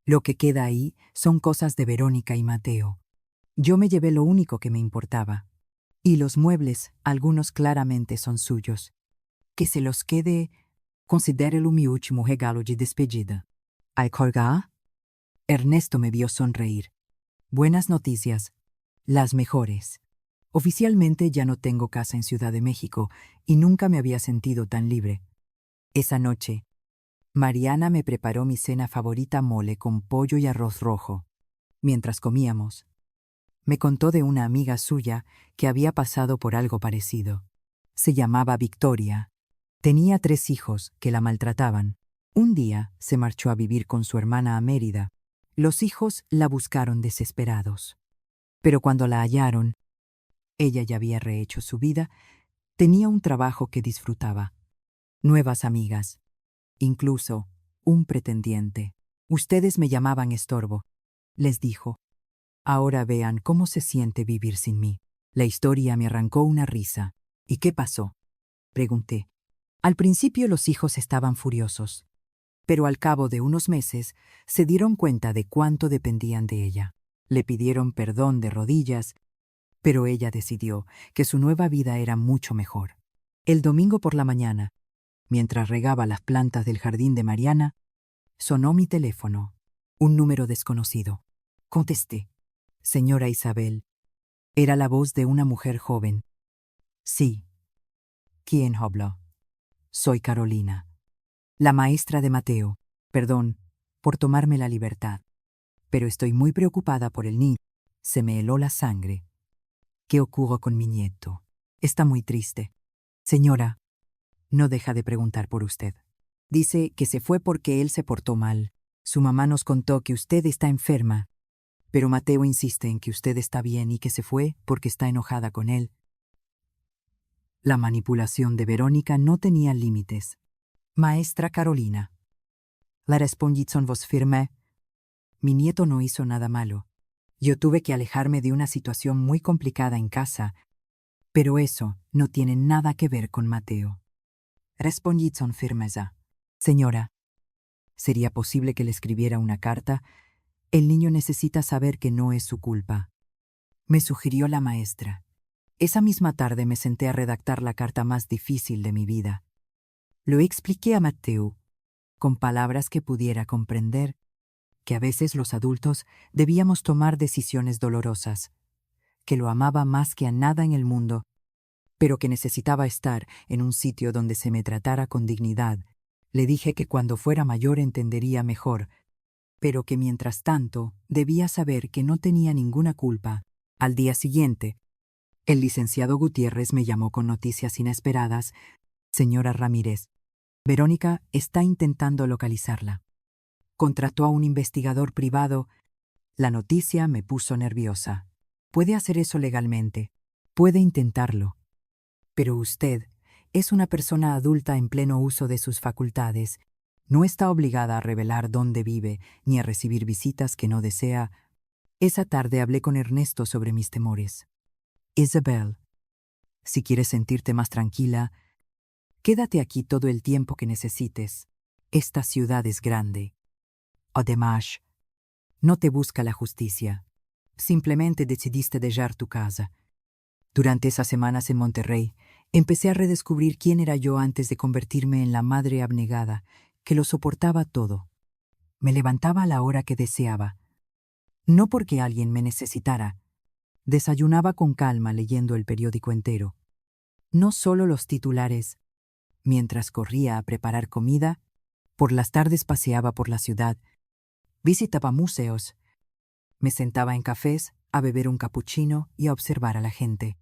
lo que queda ahí son cosas de Verónica y Mateo. Yo me llevé lo único que me importaba. Y los muebles, algunos claramente son suyos. Que se los quede, considérelo mi último regalo de despedida. ¿Hay colgar? Ernesto me vio sonreír. Buenas noticias, las mejores. Oficialmente ya no tengo casa en Ciudad de México y nunca me había sentido tan libre. Esa noche, Mariana me preparó mi cena favorita, mole con pollo y arroz rojo. Mientras comíamos, me contó de una amiga suya que había pasado por algo parecido. Se llamaba Victoria. Tenía 3 hijos que la maltrataban. Un día se marchó a vivir con su hermana a Mérida. Los hijos la buscaron desesperados. Pero cuando la hallaron, ella ya había rehecho su vida, tenía un trabajo que disfrutaba, nuevas amigas, incluso un pretendiente. Ustedes me llamaban estorbo, les dijo. Ahora vean cómo se siente vivir sin mí. La historia me arrancó una risa. ¿Y qué pasó?, pregunté. Al principio los hijos estaban furiosos, pero al cabo de unos meses se dieron cuenta de cuánto dependían de ella. Le pidieron perdón de rodillas, pero ella decidió que su nueva vida era mucho mejor. El domingo por la mañana, mientras regaba las plantas del jardín de Mariana, sonó mi teléfono. Un número desconocido. Contesté. Señora Isabel. Era la voz de una mujer joven. Sí. ¿Quién habló? Soy Carolina, la maestra de Mateo. Perdón por tomarme la libertad, pero estoy muy preocupada por el niño. Se me heló la sangre. ¿Qué ocurre con mi nieto? Está muy triste. Señora, no deja de preguntar por usted. Dice que se fue porque él se portó mal. Su mamá nos contó que usted está enferma, pero Mateo insiste en que usted está bien y que se fue porque está enojada con él. La manipulación de Verónica no tenía límites. Maestra Carolina, la respondí con voz firme. Mi nieto no hizo nada malo. Yo tuve que alejarme de una situación muy complicada en casa, pero eso no tiene nada que ver con Mateo. Respondí con firmeza. Señora, ¿sería posible que le escribiera una carta? El niño necesita saber que no es su culpa. Me sugirió la maestra. Esa misma tarde me senté a redactar la carta más difícil de mi vida. Lo expliqué a Mateo, con palabras que pudiera comprender, que a veces los adultos debíamos tomar decisiones dolorosas, que lo amaba más que a nada en el mundo, pero que necesitaba estar en un sitio donde se me tratara con dignidad. Le dije que cuando fuera mayor entendería mejor, pero que mientras tanto debía saber que no tenía ninguna culpa. Al día siguiente, el licenciado Gutiérrez me llamó con noticias inesperadas. Señora Ramírez, Verónica está intentando localizarla. Contrató a un investigador privado. La noticia me puso nerviosa. Puede hacer eso legalmente. Puede intentarlo. Pero usted es una persona adulta en pleno uso de sus facultades. No está obligada a revelar dónde vive ni a recibir visitas que no desea. Esa tarde hablé con Ernesto sobre mis temores. Isabel, si quieres sentirte más tranquila, quédate aquí todo el tiempo que necesites. Esta ciudad es grande. Además, no te busca la justicia. Simplemente decidiste dejar tu casa. Durante esas semanas en Monterrey, empecé a redescubrir quién era yo antes de convertirme en la madre abnegada, que lo soportaba todo. Me levantaba a la hora que deseaba. No porque alguien me necesitara. Desayunaba con calma leyendo el periódico entero. No solo los titulares. Mientras corría a preparar comida, por las tardes paseaba por la ciudad, visitaba museos, me sentaba en cafés a beber un capuchino y a observar a la gente.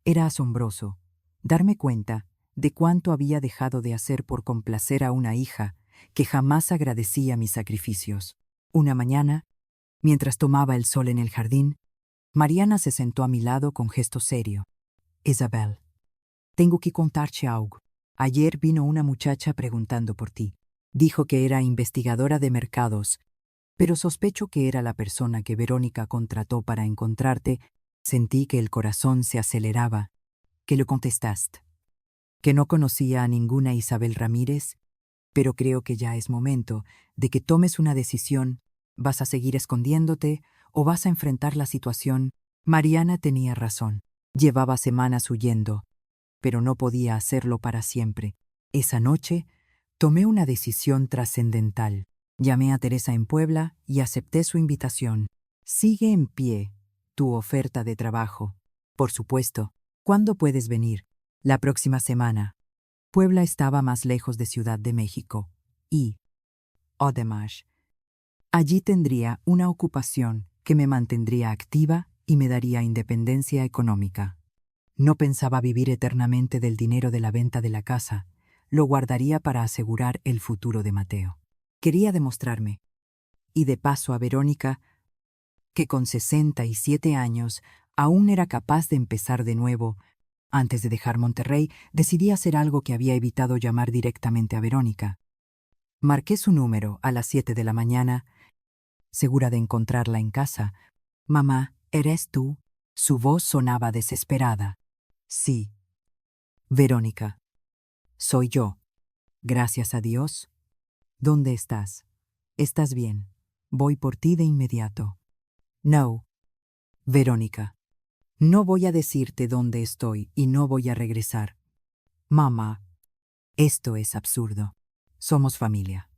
Era asombroso darme cuenta de cuánto había dejado de hacer por complacer a una hija que jamás agradecía mis sacrificios. Una mañana, mientras tomaba el sol en el jardín, Mariana se sentó a mi lado con gesto serio. Isabel, tengo que contarte algo. Ayer vino una muchacha preguntando por ti. Dijo que era investigadora de mercados, pero sospecho que era la persona que Verónica contrató para encontrarte. Sentí que el corazón se aceleraba. ¿Qué le contestaste? Que no conocía a ninguna Isabel Ramírez, pero creo que ya es momento de que tomes una decisión. ¿Vas a seguir escondiéndote o vas a enfrentar la situación? Mariana tenía razón. Llevaba semanas huyendo, pero no podía hacerlo para siempre. Esa noche, tomé una decisión trascendental. Llamé a Teresa en Puebla y acepté su invitación. Sigue en pie tu oferta de trabajo. Por supuesto. ¿Cuándo puedes venir? La próxima semana. Puebla estaba más lejos de Ciudad de México. Y, además, allí tendría una ocupación que me mantendría activa y me daría independencia económica. No pensaba vivir eternamente del dinero de la venta de la casa. Lo guardaría para asegurar el futuro de Mateo. Quería demostrarme, y de paso a Verónica, que con 67 años aún era capaz de empezar de nuevo. Antes de dejar Monterrey, decidí hacer algo que había evitado llamar directamente a Verónica. Marqué su número a las 7 de la mañana, segura de encontrarla en casa. «Mamá, ¿eres tú?» Su voz sonaba desesperada. «Sí. Verónica. Soy yo. Gracias a Dios. ¿Dónde estás? ¿Estás bien? Voy por ti de inmediato». «No. Verónica. No voy a decirte dónde estoy y no voy a regresar. Mamá, esto es absurdo. Somos familia.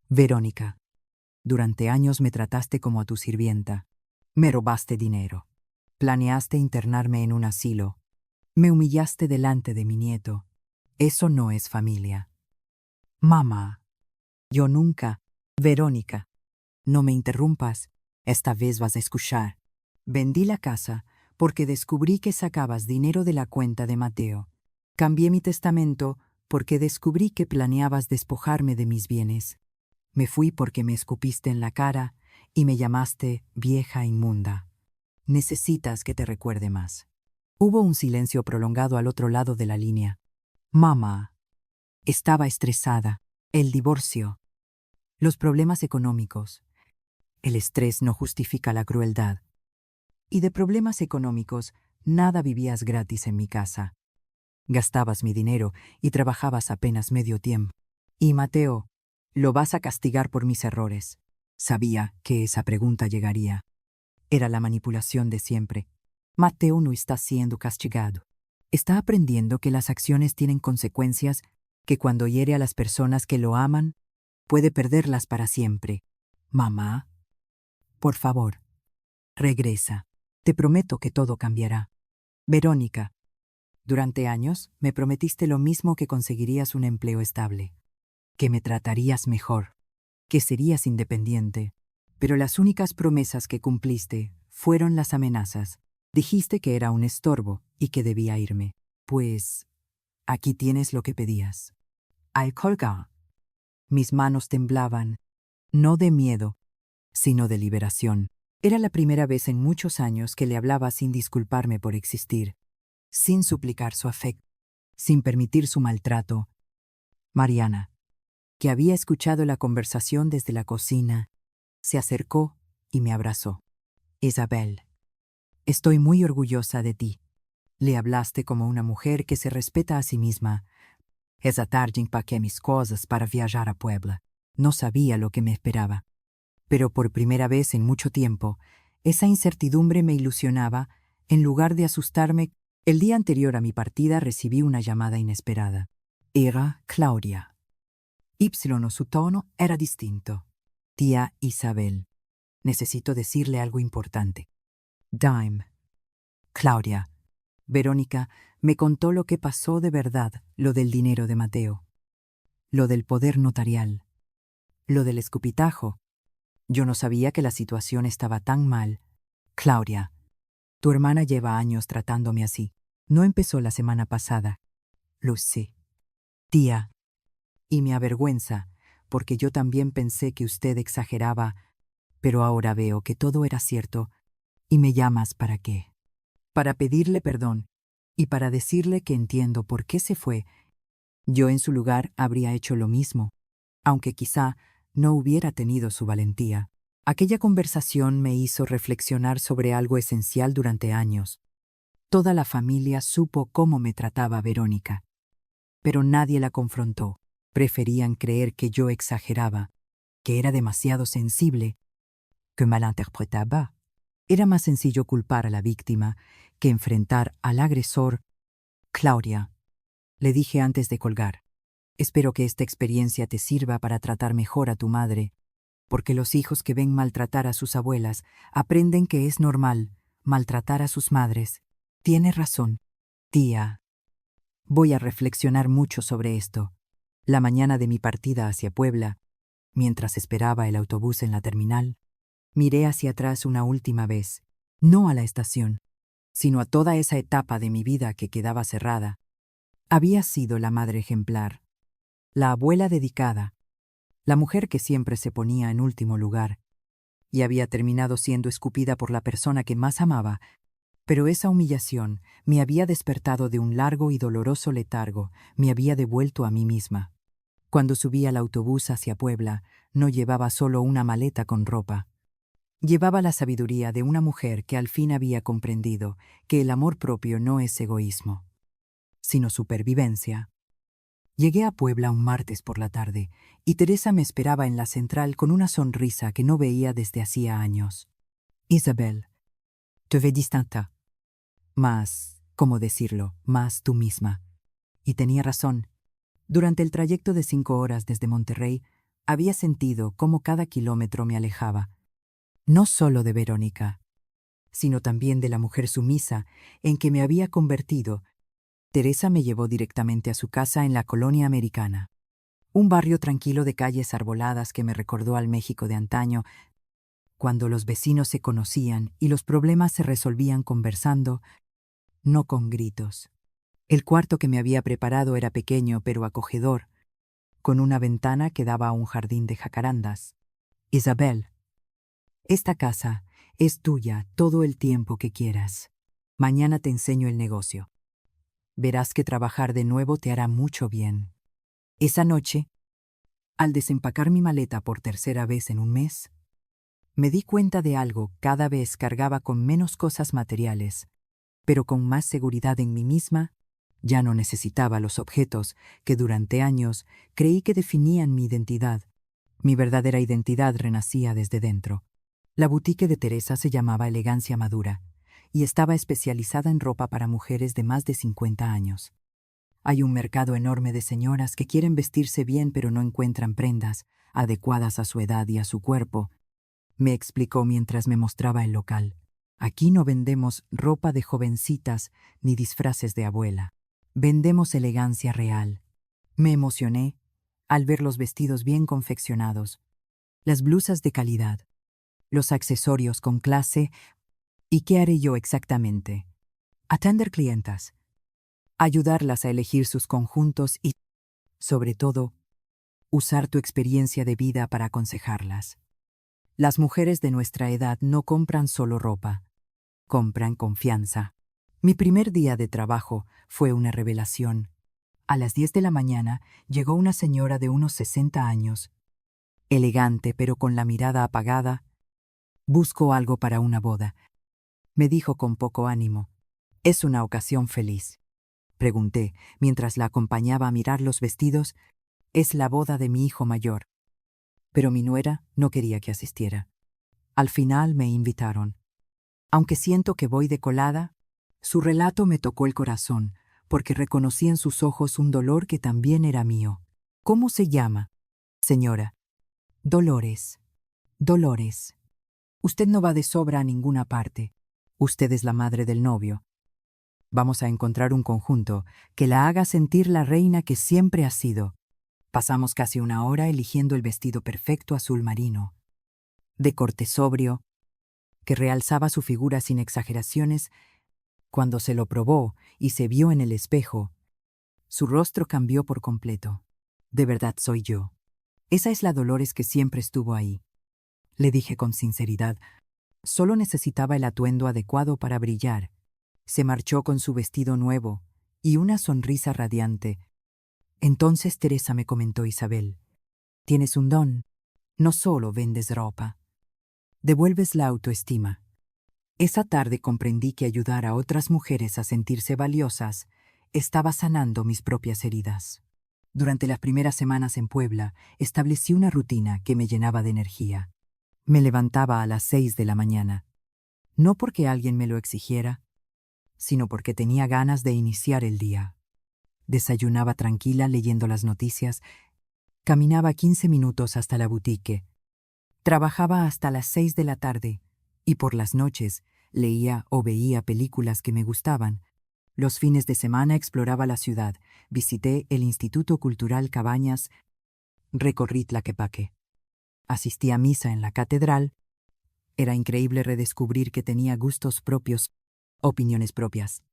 Verónica. Durante años me trataste como a tu sirvienta. Me robaste dinero. Planeaste internarme en un asilo. Me humillaste delante de mi nieto. Eso no es familia. Mamá, yo nunca. Verónica, no me interrumpas. Esta vez vas a escuchar. Vendí la casa porque descubrí que sacabas dinero de la cuenta de Mateo. Cambié mi testamento porque descubrí que planeabas despojarme de mis bienes. Me fui porque me escupiste en la cara y me llamaste vieja inmunda. Necesitas que te recuerde más. Hubo un silencio prolongado al otro lado de la línea. Mamá. Estaba estresada. El divorcio. Los problemas económicos. El estrés no justifica la crueldad. Y de problemas económicos, nada vivías gratis en mi casa. Gastabas mi dinero y trabajabas apenas medio tiempo. Y Mateo, lo vas a castigar por mis errores. Sabía que esa pregunta llegaría. Era la manipulación de siempre. Mateo no está siendo castigado. Está aprendiendo que las acciones tienen consecuencias, que cuando hiere a las personas que lo aman, puede perderlas para siempre. Mamá, por favor, regresa. Te prometo que todo cambiará. Verónica, durante años me prometiste lo mismo, que conseguirías un empleo estable, que me tratarías mejor, que serías independiente. Pero las únicas promesas que cumpliste fueron las amenazas. Dijiste que era un estorbo y que debía irme. Pues, aquí tienes lo que pedías. Al colgar. Mis manos temblaban, no de miedo, sino de liberación. Era la primera vez en muchos años que le hablaba sin disculparme por existir, sin suplicar su afecto, sin permitir su maltrato. Mariana, que había escuchado la conversación desde la cocina, se acercó y me abrazó. Isabel, estoy muy orgullosa de ti. Le hablaste como una mujer que se respeta a sí misma. Esa tarde empaqué mis cosas para viajar a Puebla. No sabía lo que me esperaba. Pero por primera vez en mucho tiempo, esa incertidumbre me ilusionaba en lugar de asustarme. El día anterior a mi partida recibí una llamada inesperada. Era Claudia. Su tono era distinto. Tía Isabel, necesito decirle algo importante. Dime. Claudia. Verónica me contó lo que pasó de verdad, lo del dinero de Mateo, lo del poder notarial, lo del escupitajo. Yo no sabía que la situación estaba tan mal. Claudia, tu hermana lleva años tratándome así. No empezó la semana pasada. Lo sé. Tía. Y me avergüenza, porque yo también pensé que usted exageraba, pero ahora veo que todo era cierto. ¿Y me llamas para qué? Para pedirle perdón y para decirle que entiendo por qué se fue. Yo en su lugar habría hecho lo mismo, aunque quizá no hubiera tenido su valentía. Aquella conversación me hizo reflexionar sobre algo esencial durante años. Toda la familia supo cómo me trataba Verónica, pero nadie la confrontó. Preferían creer que yo exageraba, que era demasiado sensible, que malinterpretaba. Era más sencillo culpar a la víctima que enfrentar al agresor. Claudia, le dije antes de colgar, espero que esta experiencia te sirva para tratar mejor a tu madre, porque los hijos que ven maltratar a sus abuelas aprenden que es normal maltratar a sus madres. Tienes razón, tía. Voy a reflexionar mucho sobre esto. La mañana de mi partida hacia Puebla, mientras esperaba el autobús en la terminal, miré hacia atrás una última vez, no a la estación, sino a toda esa etapa de mi vida que quedaba cerrada. Había sido la madre ejemplar, la abuela dedicada, la mujer que siempre se ponía en último lugar. y había terminado siendo escupida por la persona que más amaba, pero esa humillación me había despertado de un largo y doloroso letargo, me había devuelto a mí misma. Cuando subí al autobús hacia Puebla, no llevaba solo una maleta con ropa. Llevaba la sabiduría de una mujer que al fin había comprendido que el amor propio no es egoísmo, sino supervivencia. Llegué a Puebla un martes por la tarde, y Teresa me esperaba en la central con una sonrisa que no veía desde hacía años. Isabel, te ves distinta. Más, ¿cómo decirlo?, más tú misma. Y tenía razón. Durante el trayecto de 5 horas desde Monterrey, había sentido cómo cada kilómetro me alejaba, no solo de Verónica, sino también de la mujer sumisa en que me había convertido. Teresa me llevó directamente a su casa en la colonia americana, un barrio tranquilo de calles arboladas que me recordó al México de antaño, cuando los vecinos se conocían y los problemas se resolvían conversando, no con gritos. El cuarto que me había preparado era pequeño pero acogedor, con una ventana que daba a un jardín de jacarandas. Isabel, esta casa es tuya todo el tiempo que quieras. Mañana te enseño el negocio. Verás que trabajar de nuevo te hará mucho bien. Esa noche, al desempacar mi maleta por tercera vez en un mes, me di cuenta de algo: cada vez cargaba con menos cosas materiales, pero con más seguridad en mí misma. Ya no necesitaba los objetos que durante años creí que definían mi identidad. Mi verdadera identidad renacía desde dentro. La boutique de Teresa se llamaba Elegancia Madura y estaba especializada en ropa para mujeres de más de 50 años. Hay un mercado enorme de señoras que quieren vestirse bien pero no encuentran prendas adecuadas a su edad y a su cuerpo, me explicó mientras me mostraba el local. Aquí no vendemos ropa de jovencitas ni disfraces de abuela. Vendemos elegancia real. Me emocioné al ver los vestidos bien confeccionados, las blusas de calidad, los accesorios con clase. ¿Y qué haré yo exactamente? Atender clientas, ayudarlas a elegir sus conjuntos y, sobre todo, usar tu experiencia de vida para aconsejarlas. Las mujeres de nuestra edad no compran solo ropa, compran confianza. Mi primer día de trabajo fue una revelación. A las 10 de la mañana llegó una señora de unos 60 años, elegante pero con la mirada apagada. Busco algo para una boda, me dijo con poco ánimo. ¿Es una ocasión feliz?, pregunté, mientras la acompañaba a mirar los vestidos. Es la boda de mi hijo mayor. Pero mi nuera no quería que asistiera. Al final me invitaron. Aunque siento que voy de colada, su relato me tocó el corazón, porque reconocí en sus ojos un dolor que también era mío. ¿Cómo se llama, señora? Dolores. Dolores. Usted no va de sobra a ninguna parte. Usted es la madre del novio. Vamos a encontrar un conjunto que la haga sentir la reina que siempre ha sido. Pasamos casi una hora eligiendo el vestido perfecto azul marino, de corte sobrio, que realzaba su figura sin exageraciones. Cuando se lo probó y se vio en el espejo, su rostro cambió por completo. De verdad soy yo. Esa es la Dolores que siempre estuvo ahí, le dije con sinceridad. Solo necesitaba el atuendo adecuado para brillar. Se marchó con su vestido nuevo y una sonrisa radiante. Entonces Teresa, me comentó Isabel, tienes un don. No solo vendes ropa, devuelves la autoestima. Esa tarde comprendí que ayudar a otras mujeres a sentirse valiosas estaba sanando mis propias heridas. Durante las primeras semanas en Puebla, establecí una rutina que me llenaba de energía. Me levantaba a las 6 de la mañana, no porque alguien me lo exigiera, sino porque tenía ganas de iniciar el día. Desayunaba tranquila leyendo las noticias, caminaba 15 minutos hasta la boutique, trabajaba hasta las 6 de la tarde y por las noches leía o veía películas que me gustaban. Los fines de semana exploraba la ciudad, visité el Instituto Cultural Cabañas, recorrí Tlaquepaque. Asistí a misa en la catedral. Era increíble redescubrir que tenía gustos propios, opiniones propias.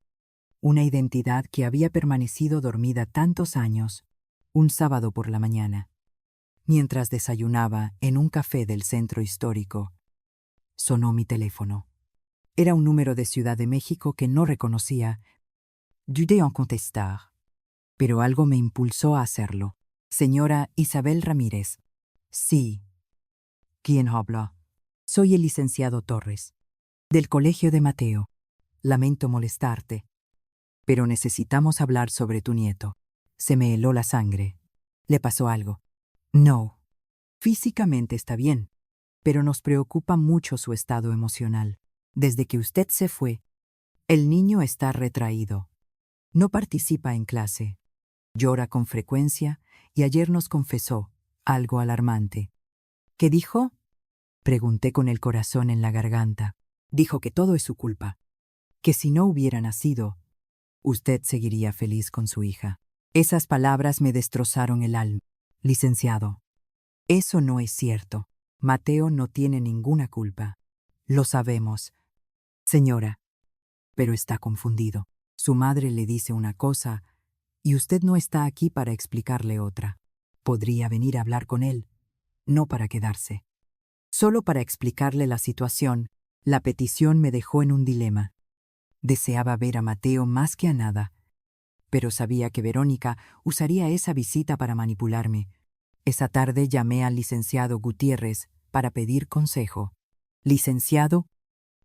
Una identidad que había permanecido dormida tantos años. Un sábado por la mañana, mientras desayunaba en un café del centro histórico, Sonó mi teléfono. Era un número de Ciudad de México que no reconocía. Dudé en contestar, pero algo me impulsó a hacerlo. Señora Isabel Ramírez. Sí. ¿Quién habla? Soy el licenciado Torres, del colegio de Mateo. Lamento molestarte, pero necesitamos hablar sobre tu nieto. Se me heló la sangre. ¿Le pasó algo? No. Físicamente está bien, pero nos preocupa mucho su estado emocional. Desde que usted se fue, el niño está retraído. No participa en clase. Llora con frecuencia y ayer nos confesó algo alarmante. ¿Qué dijo? Pregunté con el corazón en la garganta. Dijo que todo es su culpa, que si no hubiera nacido, usted seguiría feliz con su hija. Esas palabras me destrozaron el alma. Licenciado, eso no es cierto. Mateo no tiene ninguna culpa. Lo sabemos. Señora, pero está confundido. Su madre le dice una cosa y usted no está aquí para explicarle otra. Podría venir a hablar con él, no para quedarse. Solo para explicarle la situación, la petición me dejó en un dilema. Deseaba ver a Mateo más que a nada, pero sabía que Verónica usaría esa visita para manipularme. Esa tarde llamé al licenciado Gutiérrez para pedir consejo. Licenciado,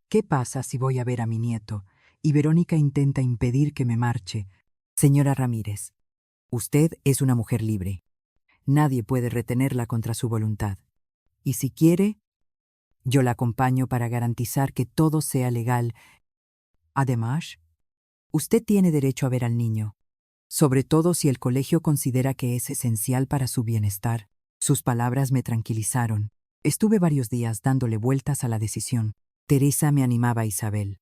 ¿qué pasa si voy a ver a mi nieto y Verónica intenta impedir que me marche? Señora Ramírez, usted es una mujer libre. Nadie puede retenerla contra su voluntad. Y si quiere, yo la acompaño para garantizar que todo sea legal. Además, usted tiene derecho a ver al niño, sobre todo si el colegio considera que es esencial para su bienestar. Sus palabras me tranquilizaron. Estuve varios días dándole vueltas a la decisión. Teresa me animaba a Isabel.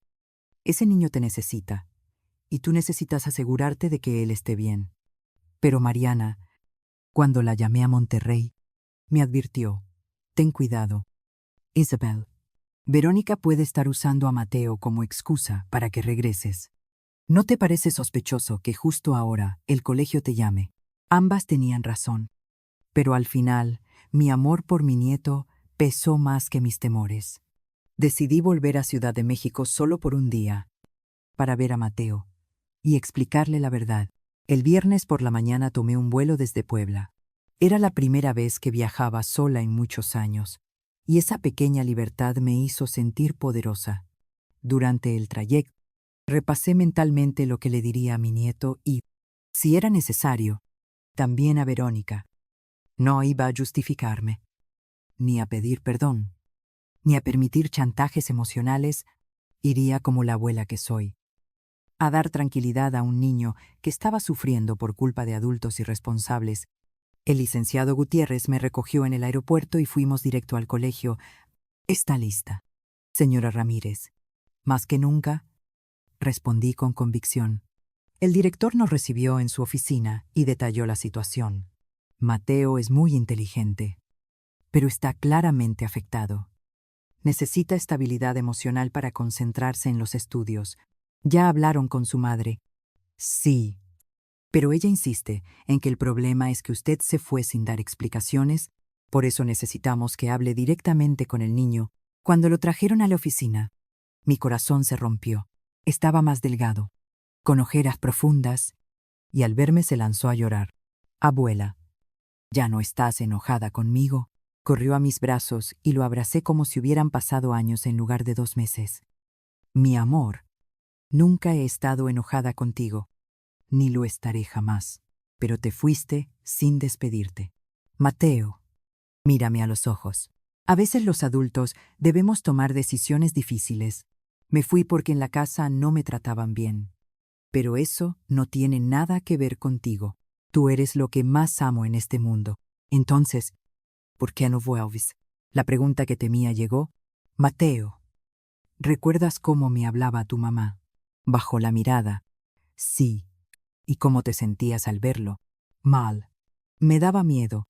Ese niño te necesita, y tú necesitas asegurarte de que él esté bien. Pero Mariana, cuando la llamé a Monterrey, me advirtió, ten cuidado. Isabel, Verónica puede estar usando a Mateo como excusa para que regreses. ¿No te parece sospechoso que justo ahora el colegio te llame? Ambas tenían razón, pero al final, mi amor por mi nieto pesó más que mis temores. Decidí volver a Ciudad de México solo por un día, para ver a Mateo y explicarle la verdad. El viernes por la mañana tomé un vuelo desde Puebla. Era la primera vez que viajaba sola en muchos años, y esa pequeña libertad me hizo sentir poderosa. Durante el trayecto, repasé mentalmente lo que le diría a mi nieto y, si era necesario, también a Verónica. No iba a justificarme, ni a pedir perdón, ni a permitir chantajes emocionales. Iría como la abuela que soy, a dar tranquilidad a un niño que estaba sufriendo por culpa de adultos irresponsables. El licenciado Gutiérrez me recogió en el aeropuerto y fuimos directo al colegio. Está lista, señora Ramírez. Más que nunca, respondí con convicción. El director nos recibió en su oficina y detalló la situación. Mateo es muy inteligente, pero está claramente afectado. Necesita estabilidad emocional para concentrarse en los estudios. Ya hablaron con su madre. Sí, pero ella insiste en que el problema es que usted se fue sin dar explicaciones, por eso necesitamos que hable directamente con el niño. Cuando lo trajeron a la oficina, mi corazón se rompió. Estaba más delgado, con ojeras profundas, y al verme se lanzó a llorar. Abuela, ¿ya no estás enojada conmigo? Corrió a mis brazos y lo abracé como si hubieran pasado años en lugar de 2 meses. Mi amor, nunca he estado enojada contigo, ni lo estaré jamás, pero te fuiste sin despedirte. Mateo, mírame a los ojos. A veces los adultos debemos tomar decisiones difíciles. Me fui porque en la casa no me trataban bien. Pero eso no tiene nada que ver contigo. Tú eres lo que más amo en este mundo. Entonces, ¿por qué no vuelves? La pregunta que temía llegó. Mateo, ¿recuerdas cómo me hablaba tu mamá? Bajó la mirada. Sí. ¿Y cómo te sentías al verlo? Mal. Me daba miedo.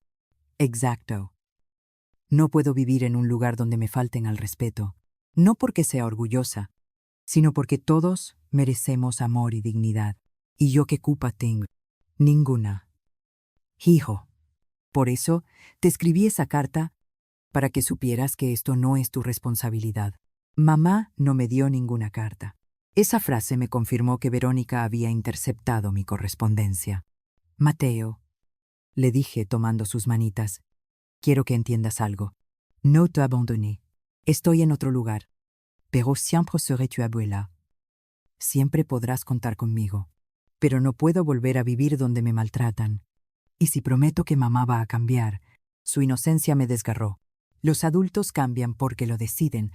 Exacto. No puedo vivir en un lugar donde me falten al respeto, no porque sea orgullosa, sino porque todos merecemos amor y dignidad. ¿Y yo qué culpa tengo? Ninguna. Hijo, por eso te escribí esa carta para que supieras que esto no es tu responsabilidad. Mamá no me dio ninguna carta. Esa frase me confirmó que Verónica había interceptado mi correspondencia. Mateo, le dije tomando sus manitas, quiero que entiendas algo. No te abandoné. Estoy en otro lugar. Pero siempre seré tu abuela. Siempre podrás contar conmigo. Pero no puedo volver a vivir donde me maltratan. Y si prometo que mamá va a cambiar, su inocencia me desgarró. Los adultos cambian porque lo deciden,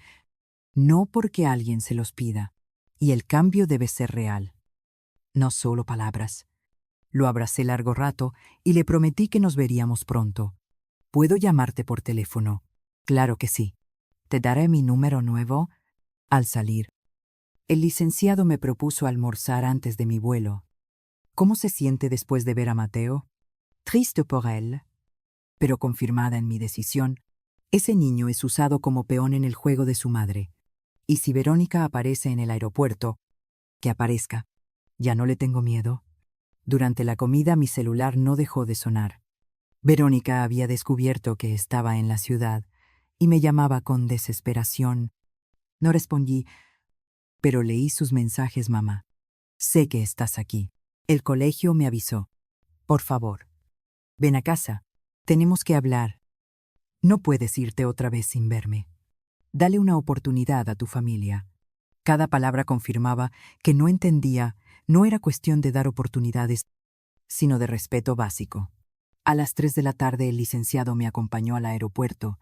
no porque alguien se los pida. Y el cambio debe ser real. No solo palabras. Lo abracé largo rato y le prometí que nos veríamos pronto. ¿Puedo llamarte por teléfono? Claro que sí. ¿Te daré mi número nuevo? Al salir. El licenciado me propuso almorzar antes de mi vuelo. ¿Cómo se siente después de ver a Mateo? Triste por él, pero confirmada en mi decisión. Ese niño es usado como peón en el juego de su madre. Y si Verónica aparece en el aeropuerto, que aparezca. Ya no le tengo miedo. Durante la comida mi celular no dejó de sonar. Verónica había descubierto que estaba en la ciudad y me llamaba con desesperación. No respondí, pero leí sus mensajes, mamá. Sé que estás aquí. El colegio me avisó. Por favor, ven a casa. Tenemos que hablar. No puedes irte otra vez sin verme. Dale una oportunidad a tu familia. Cada palabra confirmaba que no entendía, no era cuestión de dar oportunidades, sino de respeto básico. A las 3 de la tarde el licenciado me acompañó al aeropuerto.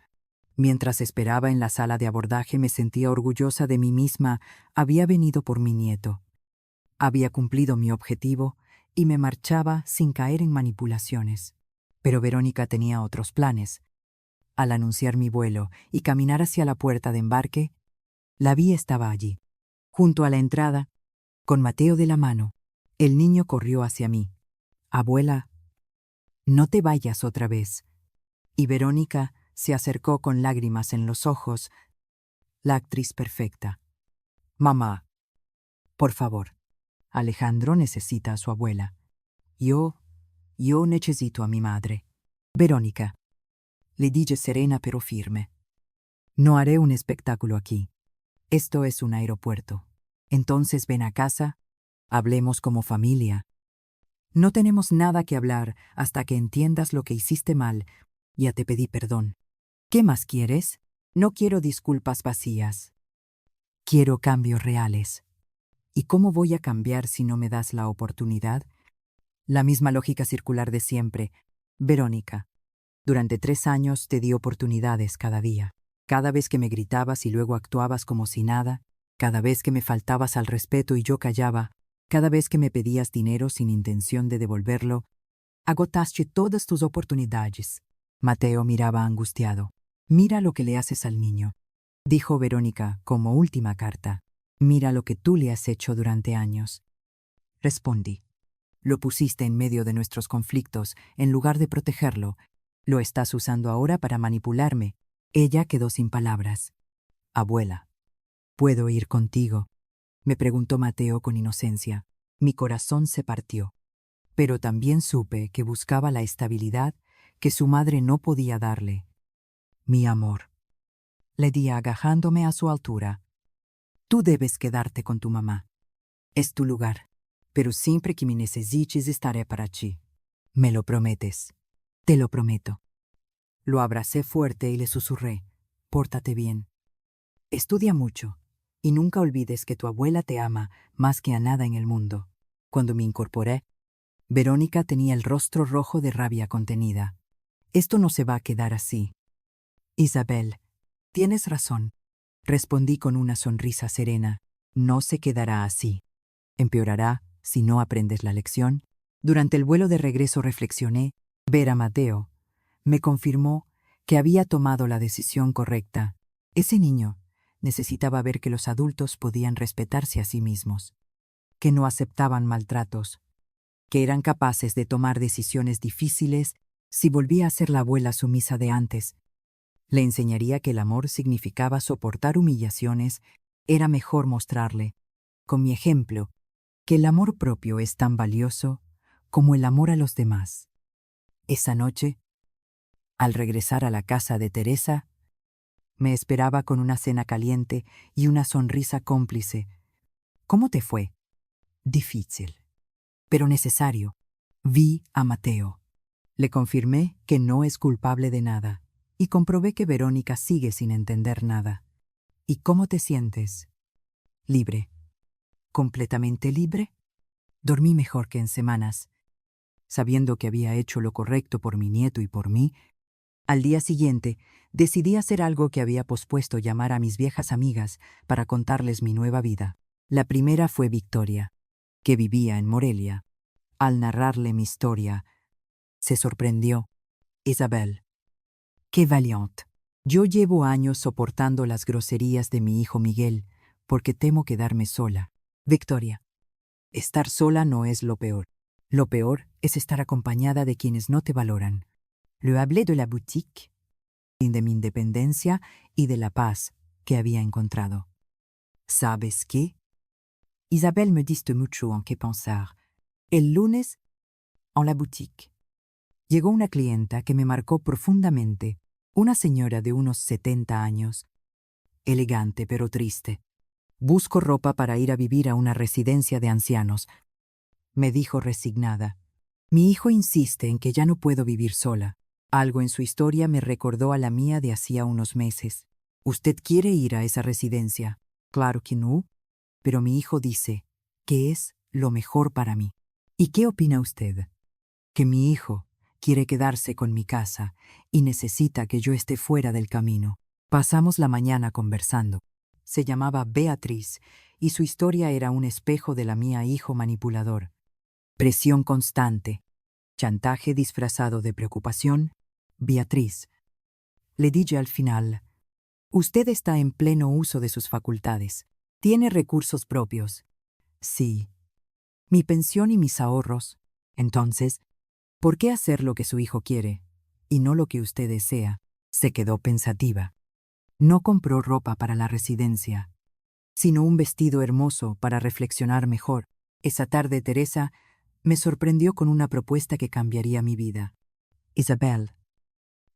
Mientras esperaba en la sala de abordaje me sentía orgullosa de mí misma. Había venido por mi nieto. Había cumplido mi objetivo y me marchaba sin caer en manipulaciones. Pero Verónica tenía otros planes. Al anunciar mi vuelo y caminar hacia la puerta de embarque, la vi estaba allí. Junto a la entrada, con Mateo de la mano, el niño corrió hacia mí. Abuela, no te vayas otra vez. Y Verónica se acercó con lágrimas en los ojos, la actriz perfecta. Mamá, por favor, Alejandro necesita a su abuela. Yo necesito a mi madre. Verónica, le dije serena pero firme. No haré un espectáculo aquí. Esto es un aeropuerto. Entonces ven a casa, hablemos como familia. No tenemos nada que hablar hasta que entiendas lo que hiciste mal. Ya te pedí perdón. ¿Qué más quieres? No quiero disculpas vacías. Quiero cambios reales. ¿Y cómo voy a cambiar si no me das la oportunidad? La misma lógica circular de siempre. Verónica, durante 3 años te di oportunidades cada día. Cada vez que me gritabas y luego actuabas como si nada, cada vez que me faltabas al respeto y yo callaba, cada vez que me pedías dinero sin intención de devolverlo, agotaste todas tus oportunidades. Mateo miraba angustiado. Mira lo que le haces al niño, dijo Verónica como última carta. Mira lo que tú le has hecho durante años. Respondí. Lo pusiste en medio de nuestros conflictos en lugar de protegerlo. Lo estás usando ahora para manipularme. Ella quedó sin palabras. Abuela, ¿puedo ir contigo? Me preguntó Mateo con inocencia. Mi corazón se partió. Pero también supe que buscaba la estabilidad que su madre no podía darle. Mi amor, le di agajándome a su altura. Tú debes quedarte con tu mamá. Es tu lugar, pero siempre que me necesites estaré para ti. ¿Me lo prometes? Te lo prometo. Lo abracé fuerte y le susurré, pórtate bien. Estudia mucho, y nunca olvides que tu abuela te ama más que a nada en el mundo. Cuando me incorporé, Verónica tenía el rostro rojo de rabia contenida. Esto no se va a quedar así. Isabel, tienes razón, respondí con una sonrisa serena. No se quedará así. Empeorará si no aprendes la lección. Durante el vuelo de regreso reflexioné. Ver a Mateo me confirmó que había tomado la decisión correcta. Ese niño necesitaba ver que los adultos podían respetarse a sí mismos, que no aceptaban maltratos, que eran capaces de tomar decisiones difíciles si volvía a ser la abuela sumisa de antes. Le enseñaría que el amor significaba soportar humillaciones. Era mejor mostrarle, con mi ejemplo, que el amor propio es tan valioso como el amor a los demás. Esa noche, al regresar a la casa de Teresa, Me esperaba con una cena caliente y una sonrisa cómplice. ¿Cómo te fue? Difícil, pero necesario. Vi a Mateo. Le confirmé que no es culpable de nada y comprobé que Verónica sigue sin entender nada. ¿Y cómo te sientes? Libre. ¿Completamente libre? Dormí mejor que en semanas. Sabiendo que había hecho lo correcto por mi nieto y por mí, al día siguiente decidí hacer algo que había pospuesto: llamar a mis viejas amigas para contarles mi nueva vida. La primera fue Victoria, que vivía en Morelia. Al narrarle mi historia, se sorprendió. Isabel, qué valiente. Yo llevo años soportando las groserías de mi hijo Miguel porque temo quedarme sola. Victoria, estar sola no es lo peor. Lo peor es estar acompañada de quienes no te valoran. Le hablé de la boutique, de mi independencia y de la paz que había encontrado. ¿Sabes qué? Isabel me diste mucho en qué pensar. El lunes, en la boutique, llegó una clienta que me marcó profundamente, una señora de unos 70 años, elegante pero triste. Busco ropa para ir a vivir a una residencia de ancianos, me dijo resignada. Mi hijo insiste en que ya no puedo vivir sola. Algo en su historia me recordó a la mía de hacía unos meses. ¿Usted quiere ir a esa residencia? Claro que no, pero mi hijo dice que es lo mejor para mí. ¿Y qué opina usted? Que mi hijo quiere quedarse con mi casa y necesita que yo esté fuera del camino. Pasamos la mañana conversando. Se llamaba Beatriz y su historia era un espejo de la mía: hijo manipulador. Presión constante, chantaje disfrazado de preocupación. Beatriz, le dije al final, usted está en pleno uso de sus facultades. Tiene recursos propios. Sí. Mi pensión y mis ahorros. Entonces, ¿por qué hacer lo que su hijo quiere y no lo que usted desea? Se quedó pensativa. No compró ropa para la residencia, sino un vestido hermoso para reflexionar mejor. Esa tarde Teresa me sorprendió con una propuesta que cambiaría mi vida. Isabel,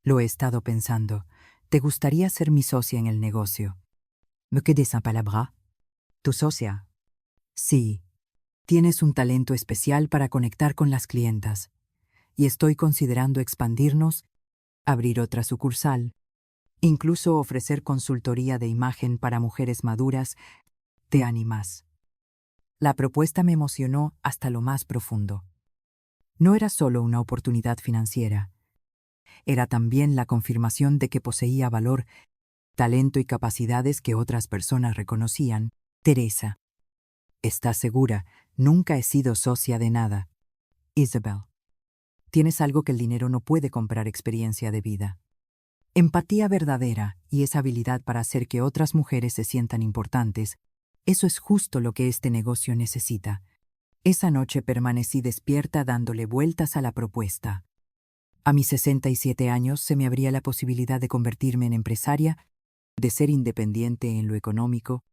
lo he estado pensando. ¿Te gustaría ser mi socia en el negocio? ¿Me quedé sin palabra? ¿Tu socia? Sí. Tienes un talento especial para conectar con las clientas. Y estoy considerando expandirnos, abrir otra sucursal, incluso ofrecer consultoría de imagen para mujeres maduras. ¿Te animas? La propuesta me emocionó hasta lo más profundo. No era solo una oportunidad financiera, era también la confirmación de que poseía valor, talento y capacidades que otras personas reconocían. Teresa, ¿estás segura? Nunca he sido socia de nada. Isabel, tienes algo que el dinero no puede comprar: experiencia de vida. Empatía verdadera y esa habilidad para hacer que otras mujeres se sientan importantes. Eso es justo lo que este negocio necesita. Esa noche permanecí despierta dándole vueltas a la propuesta. A mis 67 años se me abría la posibilidad de convertirme en empresaria, de ser independiente en lo económico,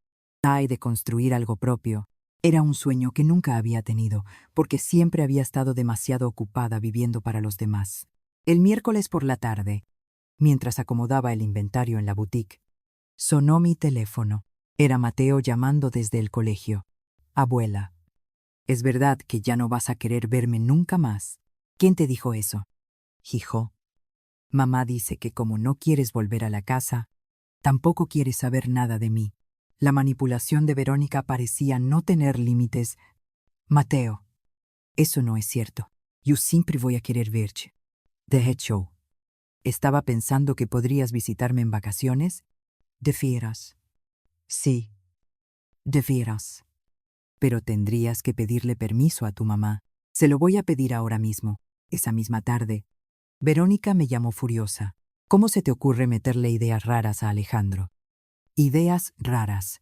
y de construir algo propio. Era un sueño que nunca había tenido, porque siempre había estado demasiado ocupada viviendo para los demás. El miércoles por la tarde, mientras acomodaba el inventario en la boutique, sonó mi teléfono. Era Mateo llamando desde el colegio. Abuela, ¿es verdad que ya no vas a querer verme nunca más? ¿Quién te dijo eso? Hijo, mamá dice que como no quieres volver a la casa, tampoco quieres saber nada de mí. La manipulación de Verónica parecía no tener límites. Mateo, eso no es cierto. Yo siempre voy a querer verte. De hecho, estaba pensando que podrías visitarme en vacaciones. ¿De veras? Sí, de veras. Pero tendrías que pedirle permiso a tu mamá. Se lo voy a pedir ahora mismo. Esa misma tarde, Verónica me llamó furiosa. ¿Cómo se te ocurre meterle ideas raras a Alejandro? Ideas raras.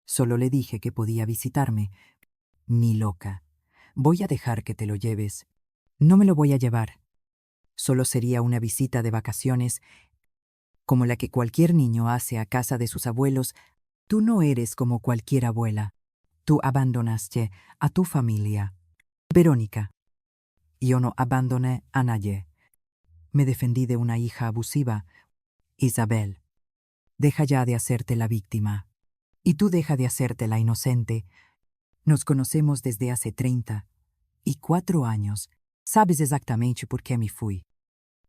Solo le dije que podía visitarme. Ni loca. Voy a dejar que te lo lleves. No me lo voy a llevar. Solo sería una visita de vacaciones, como la que cualquier niño hace a casa de sus abuelos. Tú no eres como cualquier abuela. Tú abandonaste a tu familia. Verónica. Yo no abandoné a nadie. Me defendí de una hija abusiva. Isabel. Deja ya de hacerte la víctima. Y tú deja de hacerte la inocente. Nos conocemos desde hace 34 años. Sabes exactamente por qué me fui.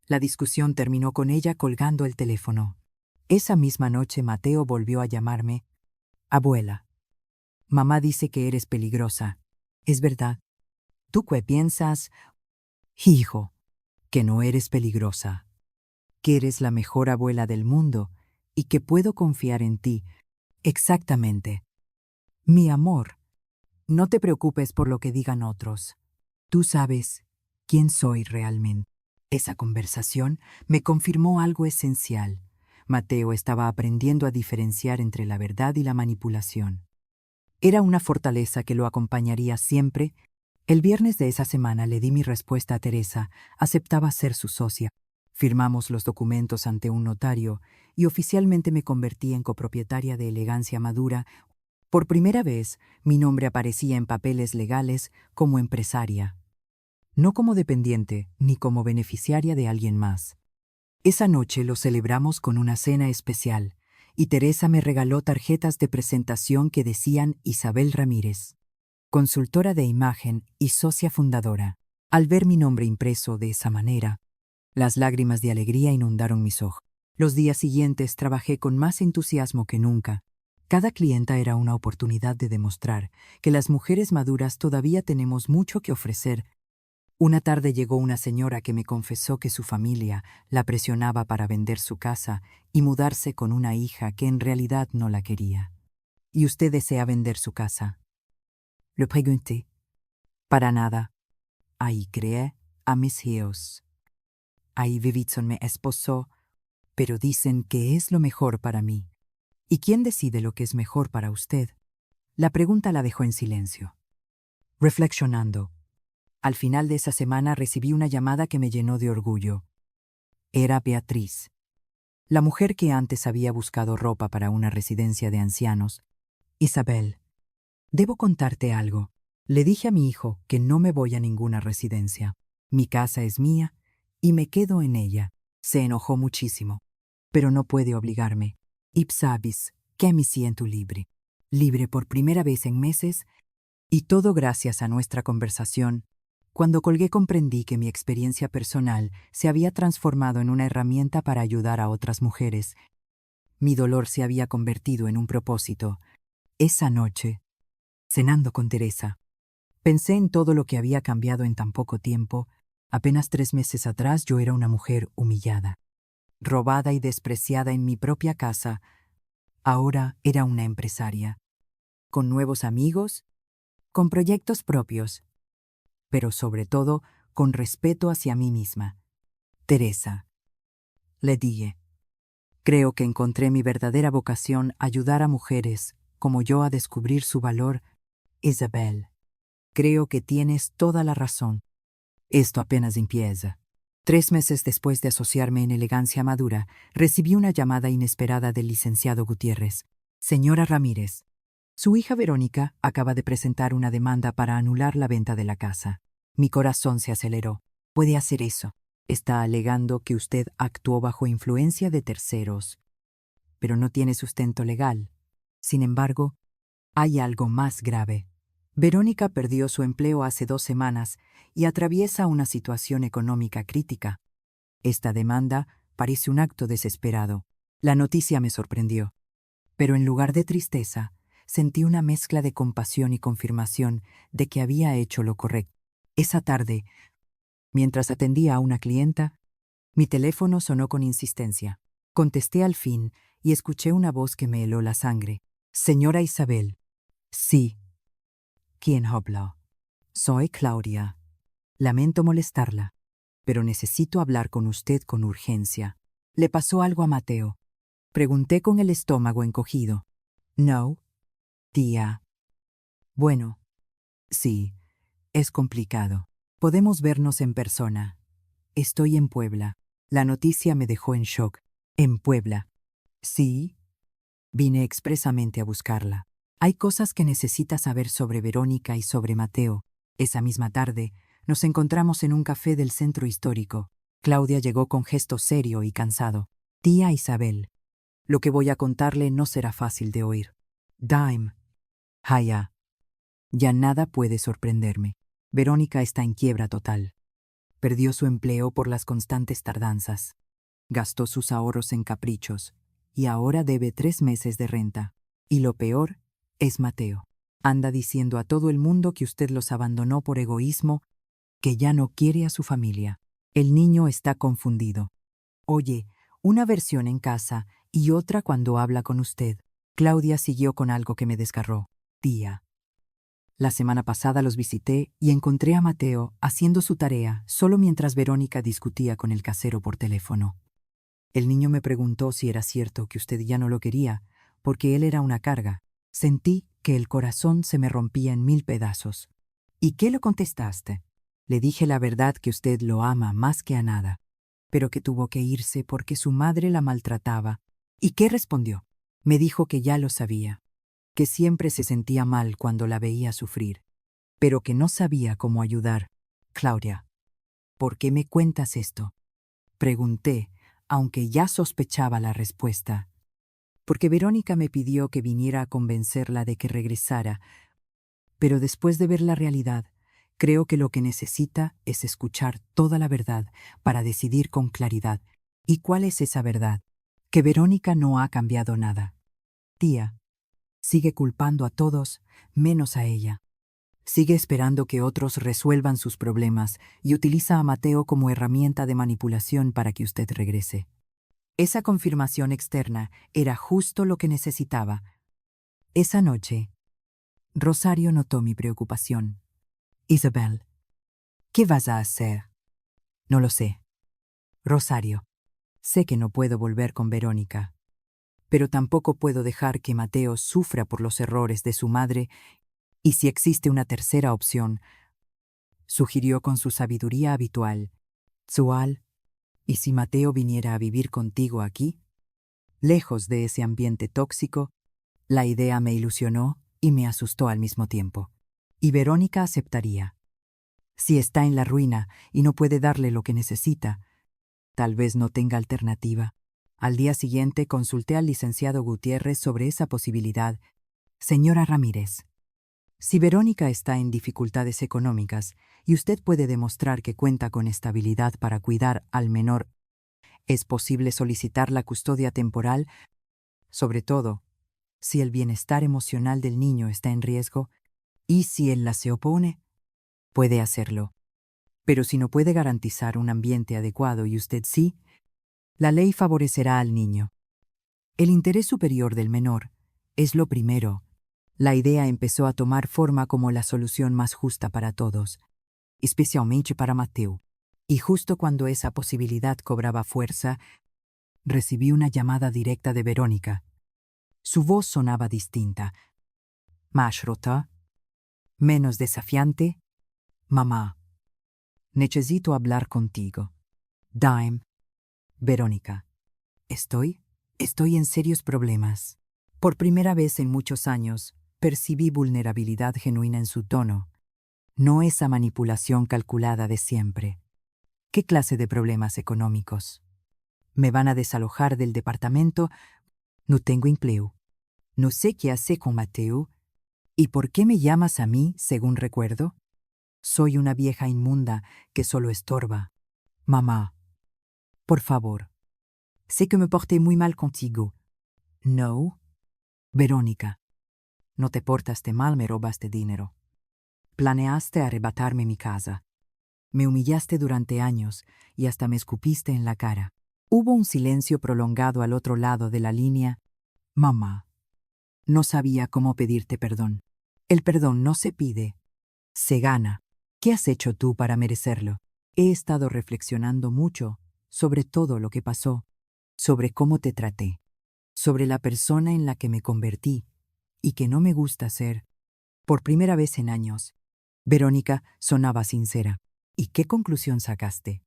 La discusión terminó con ella colgando el teléfono. Esa misma noche Mateo volvió a llamarme. Abuela, mamá dice que eres peligrosa. ¿Es verdad? ¿Tú qué piensas? Hijo, que no eres peligrosa, que eres la mejor abuela del mundo y que puedo confiar en ti. Exactamente. Mi amor, no te preocupes por lo que digan otros. Tú sabes quién soy realmente. Esa conversación me confirmó algo esencial. Mateo estaba aprendiendo a diferenciar entre la verdad y la manipulación. Era una fortaleza que lo acompañaría siempre. El viernes de esa semana le di mi respuesta a Teresa. Aceptaba ser su socia. Firmamos los documentos ante un notario y oficialmente me convertí en copropietaria de Elegancia Madura. Por primera vez, mi nombre aparecía en papeles legales como empresaria, no como dependiente ni como beneficiaria de alguien más. Esa noche lo celebramos con una cena especial, y Teresa me regaló tarjetas de presentación que decían Isabel Ramírez, consultora de imagen y socia fundadora. Al ver mi nombre impreso de esa manera, las lágrimas de alegría inundaron mis ojos. Los días siguientes trabajé con más entusiasmo que nunca. Cada clienta era una oportunidad de demostrar que las mujeres maduras todavía tenemos mucho que ofrecer. Una tarde llegó una señora que me confesó que su familia la presionaba para vender su casa y mudarse con una hija que en realidad no la quería. ¿Y usted desea vender su casa? Le pregunté. Para nada. Ahí crié a mis hijos. Ahí viví con mi esposo, pero dicen que es lo mejor para mí. ¿Y quién decide lo que es mejor para usted? La pregunta la dejó en silencio. Reflexionando. Al final de esa semana recibí una llamada que me llenó de orgullo. Era Beatriz, la mujer que antes había buscado ropa para una residencia de ancianos. Isabel, debo contarte algo. Le dije a mi hijo que no me voy a ninguna residencia. Mi casa es mía y me quedo en ella. Se enojó muchísimo, pero no puede obligarme. Y sabes que me siento libre. Libre por primera vez en meses, y todo gracias a nuestra conversación. Cuando colgué comprendí que mi experiencia personal se había transformado en una herramienta para ayudar a otras mujeres. Mi dolor se había convertido en un propósito. Esa noche, cenando con Teresa, pensé en todo lo que había cambiado en tan poco tiempo. Apenas 3 meses atrás yo era una mujer humillada, robada y despreciada en mi propia casa. Ahora era una empresaria, con nuevos amigos, con proyectos propios, pero sobre todo con respeto hacia mí misma. Teresa, le dije, creo que encontré mi verdadera vocación: ayudar a mujeres como yo a descubrir su valor. Isabel, creo que tienes toda la razón. Esto apenas empieza. 3 meses después de asociarme en Elegancia Madura, recibí una llamada inesperada del licenciado Gutiérrez. Señora Ramírez, su hija Verónica acaba de presentar una demanda para anular la venta de la casa. Mi corazón se aceleró. ¿Puede hacer eso? Está alegando que usted actuó bajo influencia de terceros, pero no tiene sustento legal. Sin embargo, hay algo más grave. Verónica perdió su empleo hace 2 semanas y atraviesa una situación económica crítica. Esta demanda parece un acto desesperado. La noticia me sorprendió, pero en lugar de tristeza, sentí una mezcla de compasión y confirmación de que había hecho lo correcto. Esa tarde, mientras atendía a una clienta, mi teléfono sonó con insistencia. Contesté al fin y escuché una voz que me heló la sangre. Señora Isabel. Sí. ¿Quién habla? Soy Claudia. Lamento molestarla, pero necesito hablar con usted con urgencia. ¿Le pasó algo a Mateo? Pregunté con el estómago encogido. No, tía. Bueno, sí, es complicado. Podemos vernos en persona. Estoy en Puebla. La noticia me dejó en shock. ¿En Puebla? Sí. Vine expresamente a buscarla. Hay cosas que necesita saber sobre Verónica y sobre Mateo. Esa misma tarde, nos encontramos en un café del centro histórico. Claudia llegó con gesto serio y cansado. Tía Isabel, Lo que voy a contarle no será fácil de oír. Dime. Haya. Ya nada puede sorprenderme. Verónica está en quiebra total. Perdió su empleo por las constantes tardanzas. Gastó sus ahorros en caprichos. Y ahora debe 3 meses de renta. Y lo peor es Mateo. Anda diciendo a todo el mundo que usted los abandonó por egoísmo, que ya no quiere a su familia. El niño está confundido. Oye, una versión en casa y otra cuando habla con usted. Claudia siguió con algo que me desgarró. Tía. La semana pasada los visité y encontré a Mateo haciendo su tarea solo mientras Verónica discutía con el casero por teléfono. El niño me preguntó si era cierto que usted ya no lo quería, porque él era una carga. Sentí que el corazón se me rompía en 1000 pedazos. ¿Y qué le contestaste? Le dije la verdad, que usted lo ama más que a nada, pero que tuvo que irse porque su madre la maltrataba. ¿Y qué respondió? Me dijo que ya lo sabía, que siempre se sentía mal cuando la veía sufrir, pero que no sabía cómo ayudar. Claudia, ¿por qué me cuentas esto? Pregunté, aunque ya sospechaba la respuesta. Porque Verónica me pidió que viniera a convencerla de que regresara, pero después de ver la realidad, creo que lo que necesita es escuchar toda la verdad para decidir con claridad. ¿Y cuál es esa verdad? Que Verónica no ha cambiado nada. Tía, sigue culpando a todos, menos a ella. Sigue esperando que otros resuelvan sus problemas y utiliza a Mateo como herramienta de manipulación para que usted regrese. Esa confirmación externa era justo lo que necesitaba. Esa noche, Rosario notó mi preocupación. Isabel, ¿qué vas a hacer? No lo sé. Rosario, sé que no puedo volver con Verónica, pero tampoco puedo dejar que Mateo sufra por los errores de su madre, y si existe una tercera opción, sugirió con su sabiduría habitual. Tsual, ¿y si Mateo viniera a vivir contigo aquí? Lejos de ese ambiente tóxico, la idea me ilusionó y me asustó al mismo tiempo. Y Verónica aceptaría. Si está en la ruina y no puede darle lo que necesita, tal vez no tenga alternativa. Al día siguiente consulté al licenciado Gutiérrez sobre esa posibilidad. Señora Ramírez, si Verónica está en dificultades económicas y usted puede demostrar que cuenta con estabilidad para cuidar al menor, ¿es posible solicitar la custodia temporal? Sobre todo, si el bienestar emocional del niño está en riesgo, y si él la se opone, puede hacerlo. Pero si no puede garantizar un ambiente adecuado y usted sí, la ley favorecerá al niño. El interés superior del menor es lo primero. La idea empezó a tomar forma como la solución más justa para todos, especialmente para Mateo. Y justo cuando esa posibilidad cobraba fuerza, recibí una llamada directa de Verónica. Su voz sonaba distinta, más rota, menos desafiante. Mamá, necesito hablar contigo. Dime. Verónica, estoy en serios problemas. Por primera vez en muchos años, percibí vulnerabilidad genuina en su tono, no esa manipulación calculada de siempre. ¿Qué clase de problemas económicos? ¿Me van a desalojar del departamento? No tengo empleo. No sé qué hacer con Mateo. ¿Y por qué me llamas a mí, según recuerdo? Soy una vieja inmunda que solo estorba. Mamá, por favor. Sé que me porté muy mal contigo. No. Verónica, no te portaste mal, me robaste dinero. Planeaste arrebatarme mi casa. Me humillaste durante años y hasta me escupiste en la cara. Hubo un silencio prolongado al otro lado de la línea. Mamá, no sabía cómo pedirte perdón. El perdón no se pide, se gana. ¿Qué has hecho tú para merecerlo? He estado reflexionando mucho sobre todo lo que pasó, sobre cómo te traté, sobre la persona en la que me convertí y que no me gusta ser. Por primera vez en años, Verónica sonaba sincera. ¿Y qué conclusión sacaste?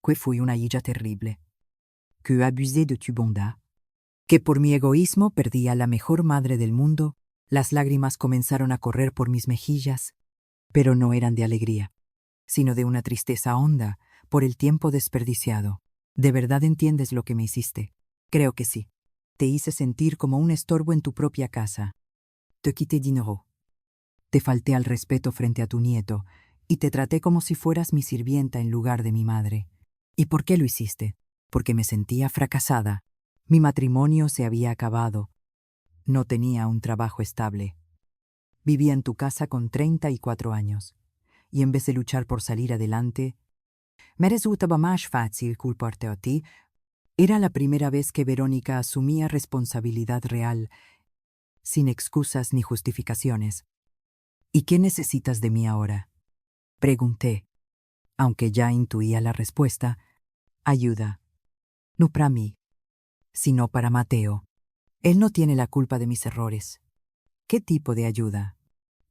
Que fui una hija terrible. Que abusé de tu bondad. Que por mi egoísmo perdí a la mejor madre del mundo. Las lágrimas comenzaron a correr por mis mejillas, pero no eran de alegría, sino de una tristeza honda por el tiempo desperdiciado. ¿De verdad entiendes lo que me hiciste? Creo que sí. Te hice sentir como un estorbo en tu propia casa. Te quité dinero. Te falté al respeto frente a tu nieto y te traté como si fueras mi sirvienta en lugar de mi madre. ¿Y por qué lo hiciste? Porque me sentía fracasada. Mi matrimonio se había acabado. No tenía un trabajo estable. Vivía en tu casa con 34 años. Y en vez de luchar por salir adelante, me resultaba más fácil culparte a ti. Era la primera vez que Verónica asumía responsabilidad real, sin excusas ni justificaciones. ¿Y qué necesitas de mí ahora? Pregunté, aunque ya intuía la respuesta. Ayuda. No para mí, sino para Mateo. Él no tiene la culpa de mis errores. ¿Qué tipo de ayuda?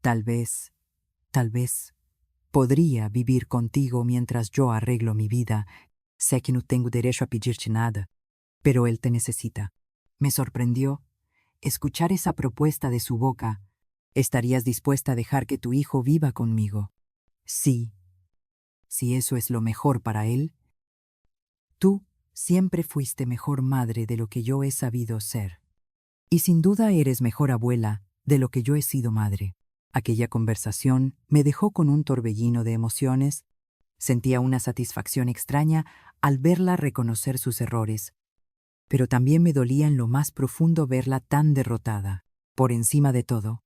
Tal vez, podría vivir contigo mientras yo arreglo mi vida. Sé que no tengo derecho a pedirte nada, pero él te necesita. Me sorprendió escuchar esa propuesta de su boca. ¿Estarías dispuesta a dejar que tu hijo viva conmigo? Sí, si eso es lo mejor para él. Tú siempre fuiste mejor madre de lo que yo he sabido ser. Y sin duda eres mejor abuela de lo que yo he sido madre. Aquella conversación me dejó con un torbellino de emociones. Sentía una satisfacción extraña al verla reconocer sus errores, pero también me dolía en lo más profundo verla tan derrotada. Por encima de todo,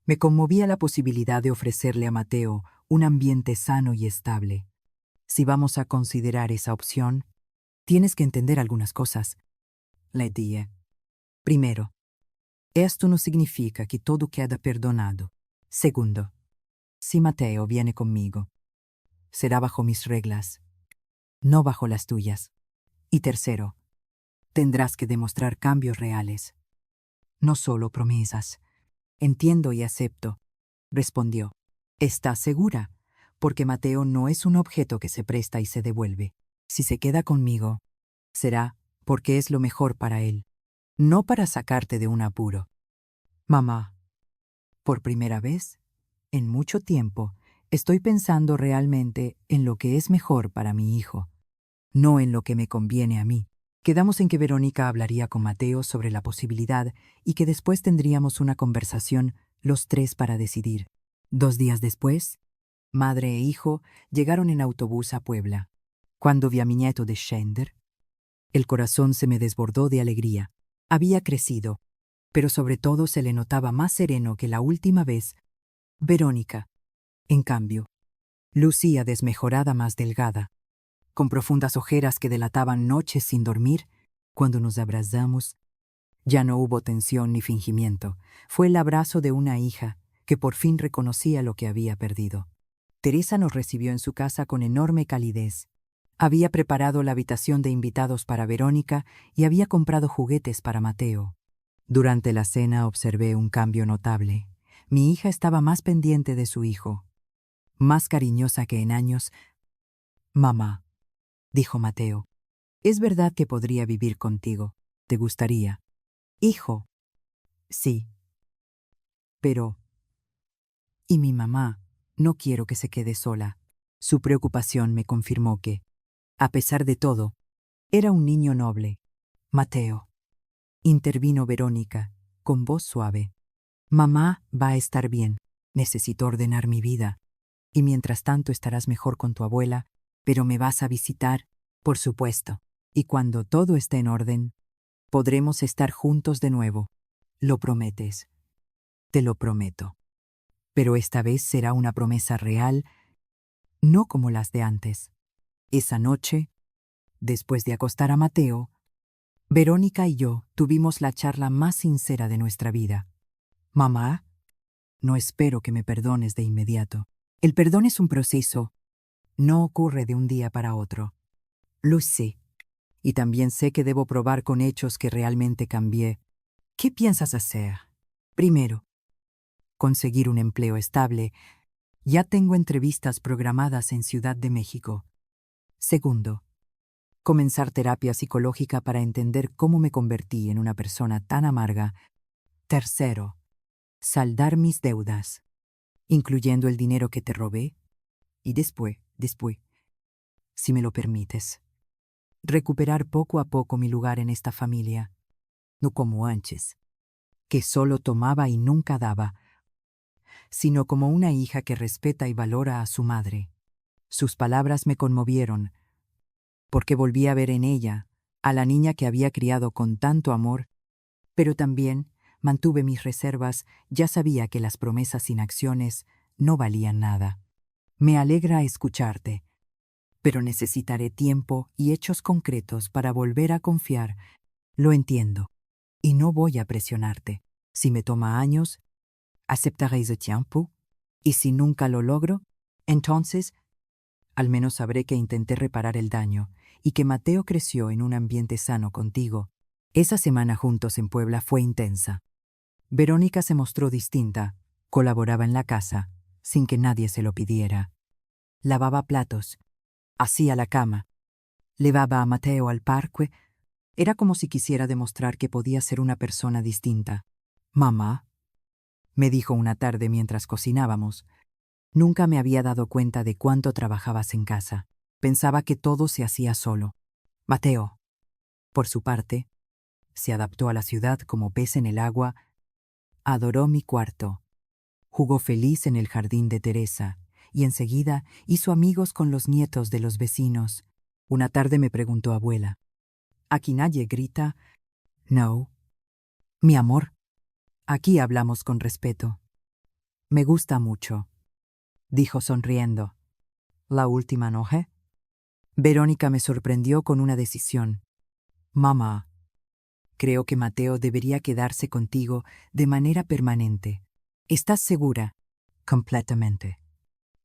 me conmovía la posibilidad de ofrecerle a Mateo un ambiente sano y estable. Si vamos a considerar esa opción, tienes que entender algunas cosas, le dije. Primero, esto no significa que todo queda perdonado. Segundo, si Mateo viene conmigo, será bajo mis reglas, no bajo las tuyas. Y tercero, tendrás que demostrar cambios reales, no solo promesas. Entiendo y acepto, respondió. ¿Estás segura? Porque Mateo no es un objeto que se presta y se devuelve. Si se queda conmigo, será porque es lo mejor para él, no para sacarte de un apuro. Mamá, por primera vez, en mucho tiempo, estoy pensando realmente en lo que es mejor para mi hijo, no en lo que me conviene a mí. Quedamos en que Verónica hablaría con Mateo sobre la posibilidad y que después tendríamos una conversación los tres para decidir. 2 días después, madre e hijo llegaron en autobús a Puebla. Cuando vi a mi nieto descender, el corazón se me desbordó de alegría. Había crecido, pero sobre todo se le notaba más sereno que la última vez. Verónica, en cambio, lucía desmejorada, más delgada, con profundas ojeras que delataban noches sin dormir. Cuando nos abrazamos, ya no hubo tensión ni fingimiento. Fue el abrazo de una hija que por fin reconocía lo que había perdido. Teresa nos recibió en su casa con enorme calidez. Había preparado la habitación de invitados para Verónica y había comprado juguetes para Mateo. Durante la cena observé un cambio notable. Mi hija estaba más pendiente de su hijo, más cariñosa que en años. Mamá, dijo Mateo, es verdad que podría vivir contigo. ¿Te gustaría? Hijo, sí. Pero... ¿y mi mamá? No quiero que se quede sola. Su preocupación me confirmó que, a pesar de todo, era un niño noble. Mateo, intervino Verónica, con voz suave. Mamá va a estar bien. Necesito ordenar mi vida. Y mientras tanto estarás mejor con tu abuela, pero me vas a visitar, por supuesto. Y cuando todo esté en orden, podremos estar juntos de nuevo. ¿Lo prometes? Te lo prometo. Pero esta vez será una promesa real, no como las de antes. Esa noche, después de acostar a Mateo, Verónica y yo tuvimos la charla más sincera de nuestra vida. Mamá, no espero que me perdones de inmediato. El perdón es un proceso, no ocurre de un día para otro. Lo sé, y también sé que debo probar con hechos que realmente cambié. ¿Qué piensas hacer? Primero, conseguir un empleo estable. Ya tengo entrevistas programadas en Ciudad de México. Segundo, comenzar terapia psicológica para entender cómo me convertí en una persona tan amarga. Tercero, saldar mis deudas, incluyendo el dinero que te robé. Y después, si me lo permites, recuperar poco a poco mi lugar en esta familia. no como antes, que solo tomaba y nunca daba, sino como una hija que respeta y valora a su madre. Sus palabras me conmovieron, porque volví a ver en ella a la niña que había criado con tanto amor, pero también mantuve mis reservas, ya sabía que las promesas sin acciones no valían nada. Me alegra escucharte, pero necesitaré tiempo y hechos concretos para volver a confiar. Lo entiendo, y no voy a presionarte. Si me toma años, aceptaré ese tiempo, y si nunca lo logro, entonces al menos sabré que intenté reparar el daño y que Mateo creció en un ambiente sano contigo. Esa semana juntos en Puebla fue intensa. Verónica se mostró distinta, colaboraba en la casa, sin que nadie se lo pidiera. Lavaba platos, hacía la cama, llevaba a Mateo al parque. Era como si quisiera demostrar que podía ser una persona distinta. «Mamá», me dijo una tarde mientras cocinábamos, «nunca me había dado cuenta de cuánto trabajabas en casa. Pensaba que todo se hacía solo». Mateo, por su parte, se adaptó a la ciudad como pez en el agua, adoró mi cuarto, jugó feliz en el jardín de Teresa y enseguida hizo amigos con los nietos de los vecinos. Una tarde me preguntó abuela, «¿Aquí nadie grita?» «No, mi amor, aquí hablamos con respeto». «Me gusta mucho», dijo sonriendo. «¿La última noche?» Verónica me sorprendió con una decisión. «Mamá, creo que Mateo debería quedarse contigo de manera permanente. ¿Estás segura?» «Completamente.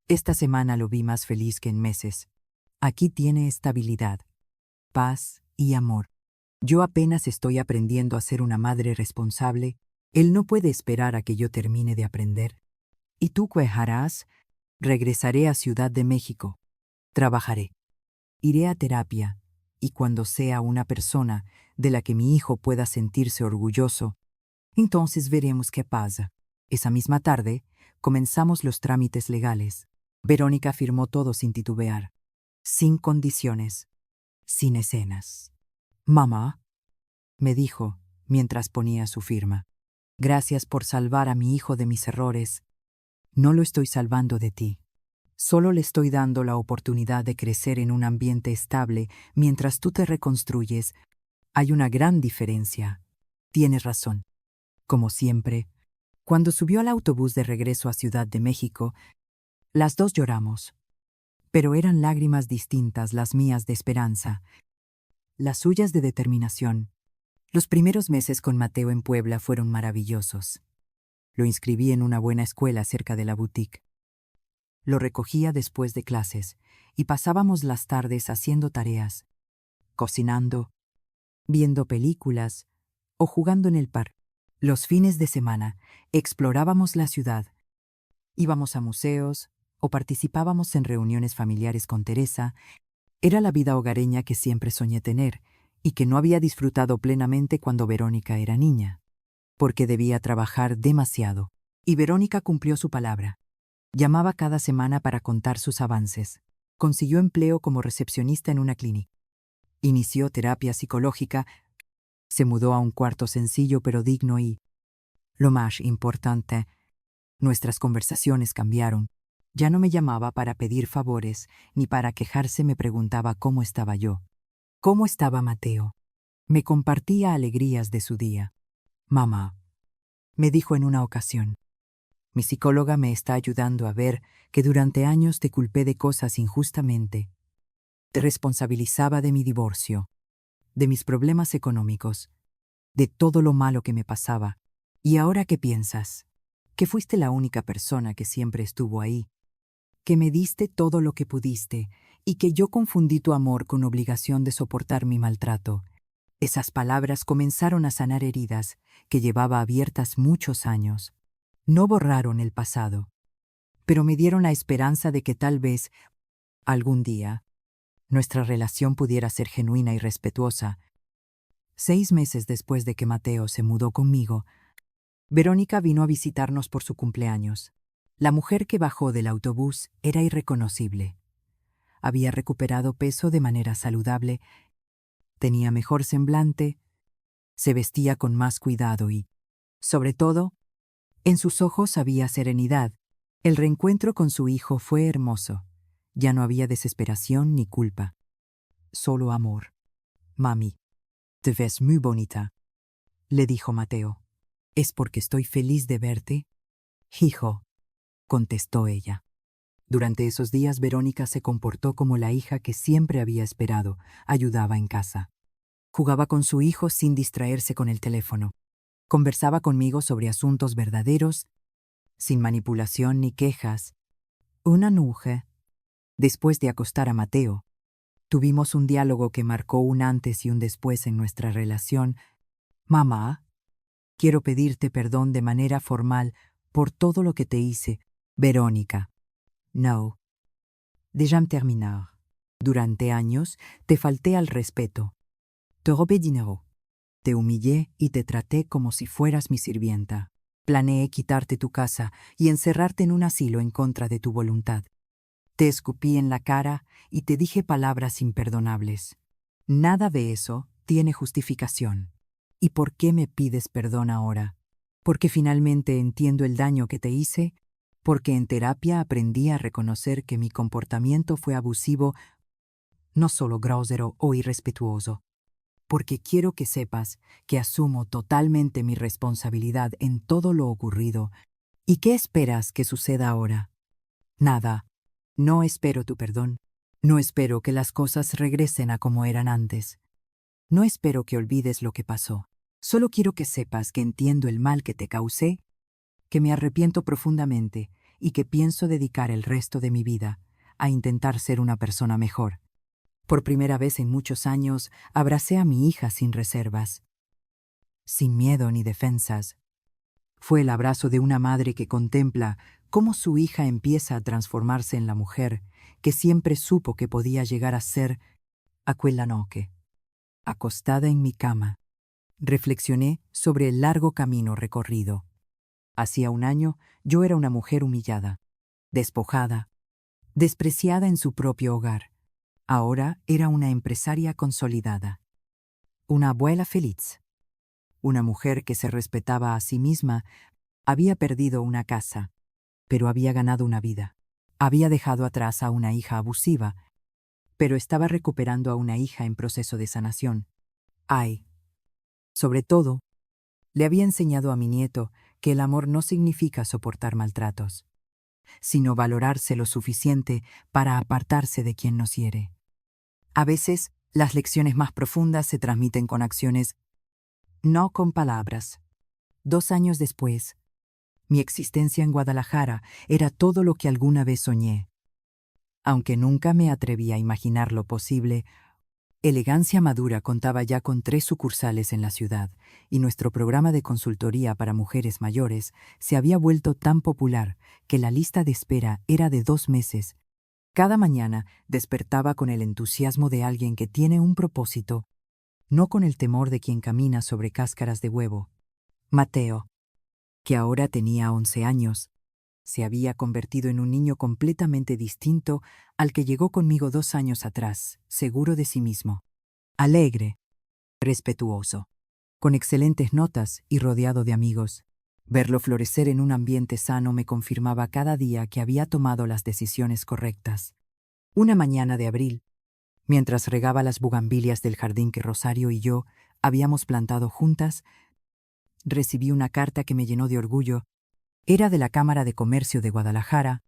Esta semana lo vi más feliz que en meses. Aquí tiene estabilidad, paz y amor. Yo apenas estoy aprendiendo a ser una madre responsable. Él no puede esperar a que yo termine de aprender. ¿Y tú qué harás?» «Regresaré a Ciudad de México. Trabajaré. Iré a terapia, y cuando sea una persona de la que mi hijo pueda sentirse orgulloso, entonces veremos qué pasa». Esa misma tarde, comenzamos los trámites legales. Verónica firmó todo sin titubear, sin condiciones, sin escenas. «Mamá», me dijo, mientras ponía su firma, «gracias por salvar a mi hijo de mis errores. No lo estoy salvando de ti. Solo le estoy dando la oportunidad de crecer en un ambiente estable mientras tú te reconstruyes. Hay una gran diferencia. Tienes razón». Como siempre, cuando subió al autobús de regreso a Ciudad de México, las dos lloramos. Pero eran lágrimas distintas las mías de esperanza, las suyas de determinación. Los primeros meses con Mateo en Puebla fueron maravillosos. Lo inscribí en una buena escuela cerca de la boutique. Lo recogía después de clases y pasábamos las tardes haciendo tareas, cocinando, viendo películas o jugando en el parque. Los fines de semana explorábamos la ciudad, íbamos a museos o participábamos en reuniones familiares con Teresa. Era la vida hogareña que siempre soñé tener y que no había disfrutado plenamente cuando Verónica era niña, porque debía trabajar demasiado. Y Verónica cumplió su palabra. Llamaba cada semana para contar sus avances. Consiguió empleo como recepcionista en una clínica. Inició terapia psicológica. Se mudó a un cuarto sencillo pero digno y, lo más importante, nuestras conversaciones cambiaron. Ya no me llamaba para pedir favores, ni para quejarse. Me preguntaba cómo estaba yo. ¿Cómo estaba Mateo? Me compartía alegrías de su día. «Mamá», me dijo en una ocasión, «mi psicóloga me está ayudando a ver que durante años te culpé de cosas injustamente. Te responsabilizaba de mi divorcio, de mis problemas económicos, de todo lo malo que me pasaba. ¿Y ahora qué piensas? Que fuiste la única persona que siempre estuvo ahí, que me diste todo lo que pudiste y que yo confundí tu amor con obligación de soportar mi maltrato». Esas palabras comenzaron a sanar heridas que llevaba abiertas muchos años. No borraron el pasado, pero me dieron la esperanza de que tal vez, algún día, nuestra relación pudiera ser genuina y respetuosa. 6 meses después de que Mateo se mudó conmigo, Verónica vino a visitarnos por su cumpleaños. La mujer que bajó del autobús era irreconocible. Había recuperado peso de manera saludable, tenía mejor semblante, Se vestía con más cuidado y, sobre todo, en sus ojos había serenidad. El reencuentro con su hijo fue hermoso. Ya no había desesperación ni culpa. Solo amor. Mami, te ves muy bonita, le dijo Mateo. ¿Es porque estoy feliz de verte? Hijo, contestó ella. Durante esos días Verónica se comportó como la hija que siempre había esperado. Ayudaba en casa. Jugaba con su hijo sin distraerse con el teléfono. Conversaba conmigo sobre asuntos verdaderos, sin manipulación ni quejas. Una nuje. Después de acostar a Mateo, tuvimos un diálogo que marcó un antes y un después en nuestra relación. Mamá, quiero pedirte perdón de manera formal por todo lo que te hice. Verónica. No. Déjame terminar. Durante años te falté al respeto. Te robé dinero. Te humillé y te traté como si fueras mi sirvienta. Planeé quitarte tu casa y encerrarte en un asilo en contra de tu voluntad. Te escupí en la cara y te dije palabras imperdonables. Nada de eso tiene justificación. ¿Y por qué me pides perdón ahora? Porque finalmente entiendo el daño que te hice, porque en terapia aprendí a reconocer que mi comportamiento fue abusivo, no solo grosero o irrespetuoso. Porque quiero que sepas que asumo totalmente mi responsabilidad en todo lo ocurrido. ¿Y qué esperas que suceda ahora? Nada. No espero tu perdón. No espero que las cosas regresen a como eran antes. No espero que olvides lo que pasó. Solo quiero que sepas que entiendo el mal que te causé, que me arrepiento profundamente y que pienso dedicar el resto de mi vida a intentar ser una persona mejor. Por primera vez en muchos años, abracé a mi hija sin reservas, sin miedo ni defensas. Fue el abrazo de una madre que contempla cómo su hija empieza a transformarse en la mujer que siempre supo que podía llegar a ser. Aquella noche, acostada en mi cama, reflexioné sobre el largo camino recorrido. Hacía un año yo era una mujer humillada, despojada, despreciada en su propio hogar. Ahora era una empresaria consolidada, una abuela feliz, una mujer que se respetaba a sí misma. Había perdido una casa, pero había ganado una vida. Había dejado atrás a una hija abusiva, pero estaba recuperando a una hija en proceso de sanación. Ay, sobre todo, le había enseñado a mi nieto que el amor no significa soportar maltratos, sino valorarse lo suficiente para apartarse de quien nos hiere. A veces, las lecciones más profundas se transmiten con acciones, no con palabras. 2 años después, mi existencia en Guadalajara era todo lo que alguna vez soñé. Aunque nunca me atreví a imaginar lo posible, Elegancia Madura contaba ya con 3 sucursales en la ciudad, y nuestro programa de consultoría para mujeres mayores se había vuelto tan popular que la lista de espera era de 2 meses. Cada mañana despertaba con el entusiasmo de alguien que tiene un propósito, no con el temor de quien camina sobre cáscaras de huevo. Mateo, que ahora tenía 11 años, se había convertido en un niño completamente distinto al que llegó conmigo 2 años atrás, seguro de sí mismo. Alegre, respetuoso, con excelentes notas y rodeado de amigos. Verlo florecer en un ambiente sano me confirmaba cada día que había tomado las decisiones correctas. Una mañana de abril, mientras regaba las bugambilias del jardín que Rosario y yo habíamos plantado juntas, recibí una carta que me llenó de orgullo. Era de la Cámara de Comercio de Guadalajara,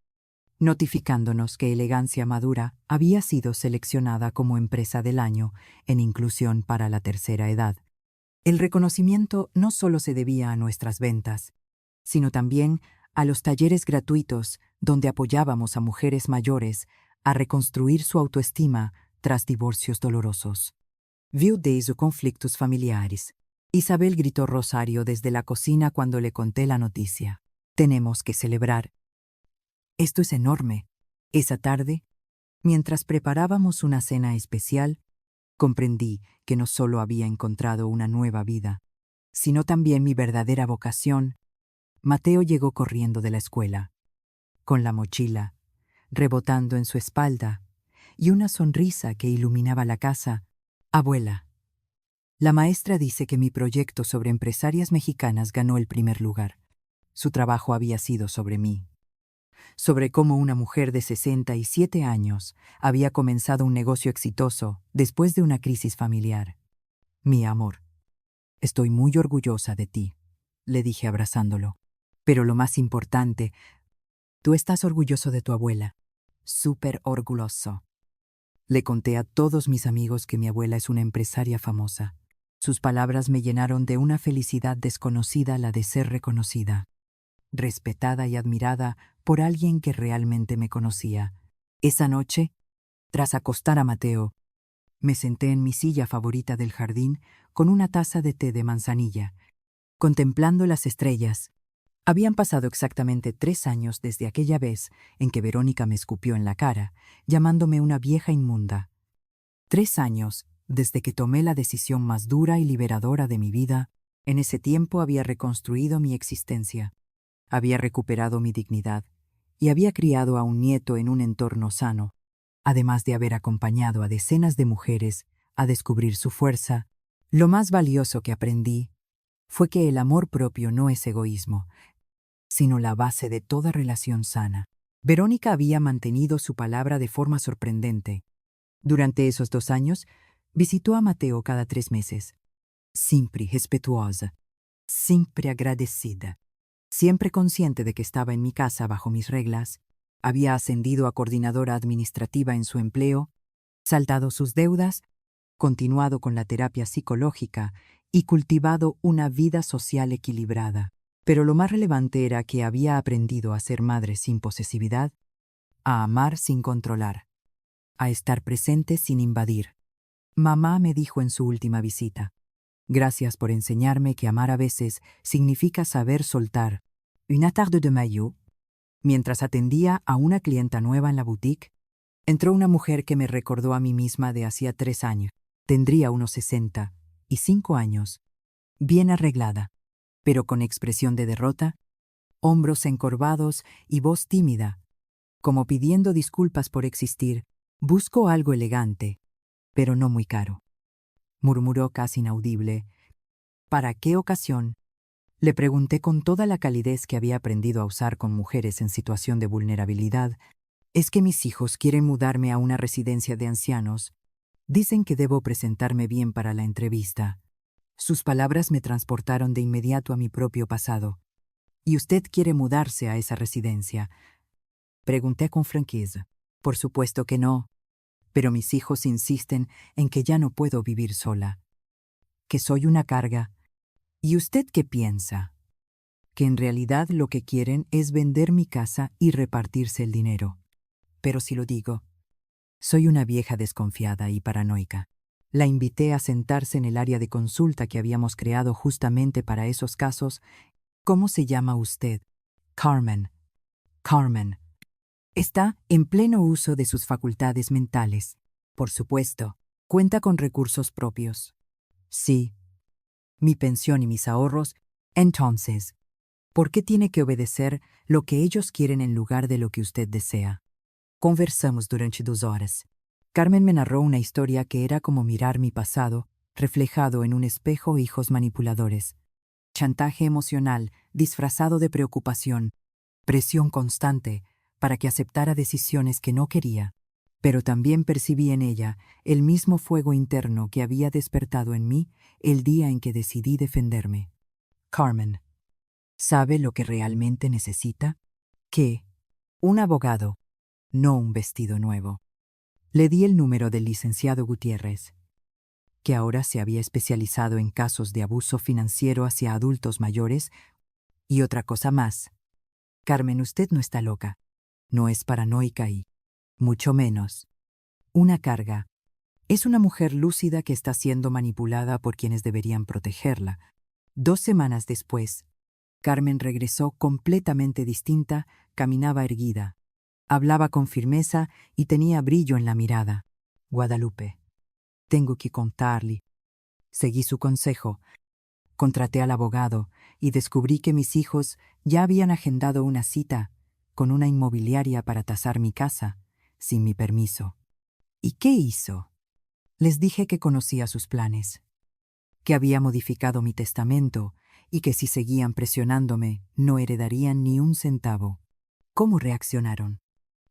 notificándonos que Elegancia Madura había sido seleccionada como empresa del año en inclusión para la tercera edad. El reconocimiento no solo se debía a nuestras ventas, sino también a los talleres gratuitos donde apoyábamos a mujeres mayores a reconstruir su autoestima tras divorcios dolorosos. Viudes o conflictos familiares. Isabel gritó Rosario desde la cocina cuando le conté la noticia. Tenemos que celebrar. Esto es enorme. Esa tarde, mientras preparábamos una cena especial, comprendí que no solo había encontrado una nueva vida, sino también mi verdadera vocación. Mateo llegó corriendo de la escuela, con la mochila, rebotando en su espalda, y una sonrisa que iluminaba la casa. Abuela, La maestra dice que mi proyecto sobre empresarias mexicanas ganó el primer lugar. Su trabajo había sido sobre mí, sobre cómo una mujer de 67 años había comenzado un negocio exitoso después de una crisis familiar. Mi amor, estoy muy orgullosa de ti, le dije abrazándolo. Pero lo más importante, tú estás orgulloso de tu abuela. Súper orgulloso. Le conté a todos mis amigos que mi abuela es una empresaria famosa. Sus palabras me llenaron de una felicidad desconocida, la de ser reconocida, respetada y admirada por alguien que realmente me conocía. Esa noche, tras acostar a Mateo, me senté en mi silla favorita del jardín con una taza de té de manzanilla, contemplando las estrellas. Habían pasado exactamente 3 años desde aquella vez en que Verónica me escupió en la cara, llamándome una vieja inmunda. 3 años desde que tomé la decisión más dura y liberadora de mi vida. En ese tiempo había reconstruido mi existencia, había recuperado mi dignidad y había criado a un nieto en un entorno sano, además de haber acompañado a decenas de mujeres a descubrir su fuerza. Lo más valioso que aprendí fue que el amor propio no es egoísmo, sino la base de toda relación sana. Verónica había mantenido su palabra de forma sorprendente. Durante esos 2 años, visitó a Mateo cada 3 meses. Siempre respetuosa, siempre agradecida, siempre consciente de que estaba en mi casa bajo mis reglas. Había ascendido a coordinadora administrativa en su empleo, saldado sus deudas, continuado con la terapia psicológica y cultivado una vida social equilibrada. Pero lo más relevante era que había aprendido a ser madre sin posesividad, a amar sin controlar, a estar presente sin invadir. Mamá me dijo en su última visita: gracias por enseñarme que amar a veces significa saber soltar. Una tarde de mayo, mientras atendía a una clienta nueva en la boutique, entró una mujer que me recordó a mí misma de hacía 3 años. Tendría unos 65 años, bien arreglada, pero con expresión de derrota, hombros encorvados y voz tímida, como pidiendo disculpas por existir. Busco algo elegante, pero no muy caro, murmuró casi inaudible. ¿Para qué ocasión? Le pregunté con toda la calidez que había aprendido a usar con mujeres en situación de vulnerabilidad. Es que mis hijos quieren mudarme a una residencia de ancianos. Dicen que debo presentarme bien para la entrevista. Sus palabras me transportaron de inmediato a mi propio pasado. ¿Y usted quiere mudarse a esa residencia?, pregunté con franqueza. Por supuesto que no, pero mis hijos insisten en que ya no puedo vivir sola, que soy una carga. ¿Y usted qué piensa? Que en realidad lo que quieren es vender mi casa y repartirse el dinero. Pero si lo digo, soy una vieja desconfiada y paranoica. La invité a sentarse en el área de consulta que habíamos creado justamente para esos casos. ¿Cómo se llama usted? Carmen. Carmen. Está en pleno uso de sus facultades mentales. Por supuesto, cuenta con recursos propios. Sí, mi pensión y mis ahorros. Entonces, ¿por qué tiene que obedecer lo que ellos quieren en lugar de lo que usted desea? Conversamos durante 2 horas. Carmen me narró una historia que era como mirar mi pasado, reflejado en un espejo. Hijos manipuladores, chantaje emocional disfrazado de preocupación, presión constante para que aceptara decisiones que no quería. Pero también percibí en ella el mismo fuego interno que había despertado en mí el día en que decidí defenderme. Carmen, ¿sabe lo que realmente necesita? ¿Qué? Un abogado, no un vestido nuevo. Le di el número del licenciado Gutiérrez, que ahora se había especializado en casos de abuso financiero hacia adultos mayores. Y otra cosa más. Carmen, usted no está loca, no es paranoica y, mucho menos, una carga. Es una mujer lúcida que está siendo manipulada por quienes deberían protegerla. 2 semanas después, Carmen regresó completamente distinta, caminaba erguida, hablaba con firmeza y tenía brillo en la mirada. Guadalupe, tengo que contarle. Seguí su consejo. Contraté al abogado y descubrí que mis hijos ya habían agendado una cita con una inmobiliaria para tasar mi casa, sin mi permiso. ¿Y qué hizo? Les dije que conocía sus planes. que había modificado mi testamento y que si seguían presionándome no heredarían ni un centavo. ¿Cómo reaccionaron?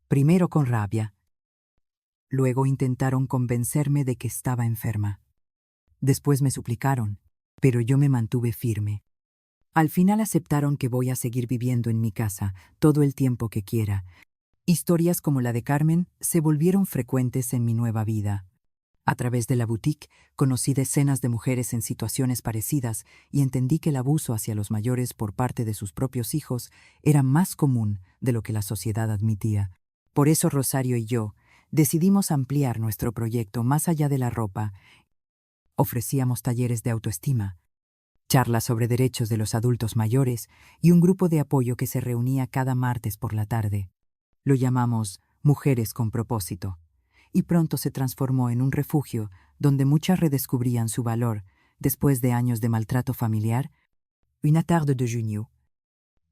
Primero con rabia. Luego intentaron convencerme de que estaba enferma. Después me suplicaron, pero yo me mantuve firme. Al final aceptaron que voy a seguir viviendo en mi casa todo el tiempo que quiera. Historias como la de Carmen se volvieron frecuentes en mi nueva vida. A través de la boutique conocí decenas de mujeres en situaciones parecidas y entendí que el abuso hacia los mayores por parte de sus propios hijos era más común de lo que la sociedad admitía. Por eso Rosario y yo decidimos ampliar nuestro proyecto más allá de la ropa. Ofrecíamos talleres de autoestima, charlas sobre derechos de los adultos mayores y un grupo de apoyo que se reunía cada martes por la tarde. Lo llamamos Mujeres con Propósito, y pronto se transformó en un refugio donde muchas redescubrían su valor después de años de maltrato familiar. Una tarde de junio,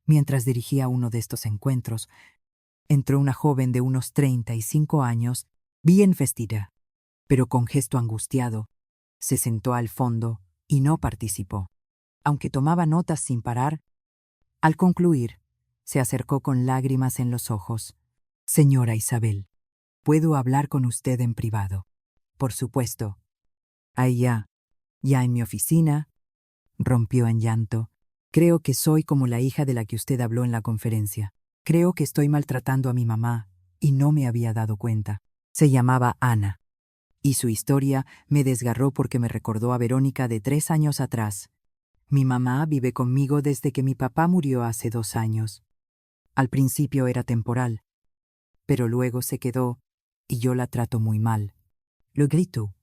mientras dirigía uno de estos encuentros, entró una joven de unos 35 años, bien vestida, pero con gesto angustiado. Se sentó al fondo y no participó. Aunque tomaba notas sin parar, al concluir, se acercó con lágrimas en los ojos. Señora Isabel, ¿puedo hablar con usted en privado? Por supuesto. Ahí ya en mi oficina, rompió en llanto. Creo que soy como la hija de la que usted habló en la conferencia. Creo que estoy maltratando a mi mamá y no me había dado cuenta. Se llamaba Ana. Y su historia me desgarró porque me recordó a Verónica de 3 años atrás. Mi mamá vive conmigo desde que mi papá murió hace 2 años. Al principio era temporal, pero luego se quedó y yo la trato muy mal. Lo grito.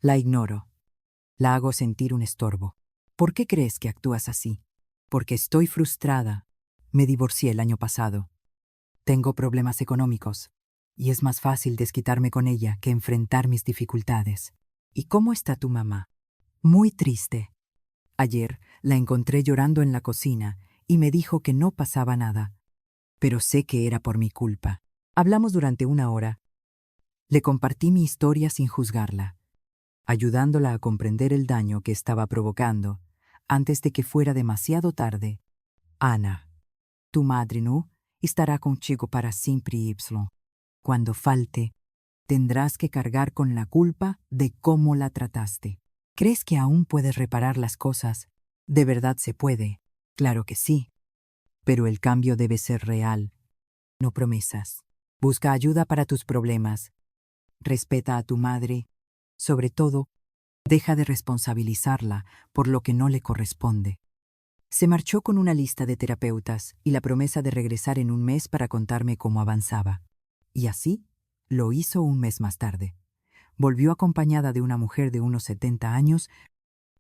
La ignoro. La hago sentir un estorbo. ¿Por qué crees que actúas así? Porque estoy frustrada. Me divorcié el año pasado. Tengo problemas económicos y es más fácil desquitarme con ella que enfrentar mis dificultades. ¿Y cómo está tu mamá? Muy triste. Ayer la encontré llorando en la cocina y me dijo que no pasaba nada, pero sé que era por mi culpa. Hablamos durante 1 hora. Le compartí mi historia sin juzgarla, ayudándola a comprender el daño que estaba provocando antes de que fuera demasiado tarde. Ana, tu madre no estará contigo para siempre y cuando falte, tendrás que cargar con la culpa de cómo la trataste. ¿Crees que aún puedes reparar las cosas? ¿De verdad se puede? Claro que sí. Pero el cambio debe ser real, no promesas. Busca ayuda para tus problemas. Respeta a tu madre. Sobre todo, deja de responsabilizarla por lo que no le corresponde. Se marchó con una lista de terapeutas y la promesa de regresar en un mes para contarme cómo avanzaba. Y así, lo hizo un mes más tarde. Volvió acompañada de una mujer de unos 70 años,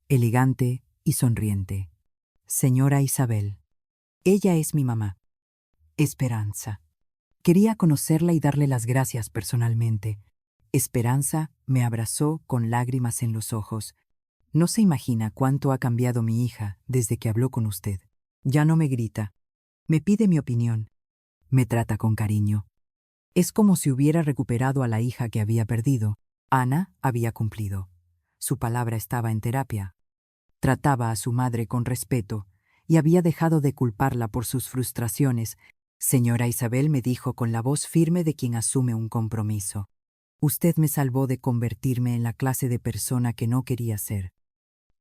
elegante y sonriente. Señora Isabel. Ella es mi mamá. Esperanza. Quería conocerla y darle las gracias personalmente. Esperanza me abrazó con lágrimas en los ojos. No se imagina cuánto ha cambiado mi hija desde que habló con usted. Ya no me grita. Me pide mi opinión. Me trata con cariño. Es como si hubiera recuperado a la hija que había perdido. Ana había cumplido. Su palabra estaba en terapia. Trataba a su madre con respeto y había dejado de culparla por sus frustraciones. Señora Isabel, me dijo con la voz firme de quien asume un compromiso. Usted me salvó de convertirme en la clase de persona que no quería ser.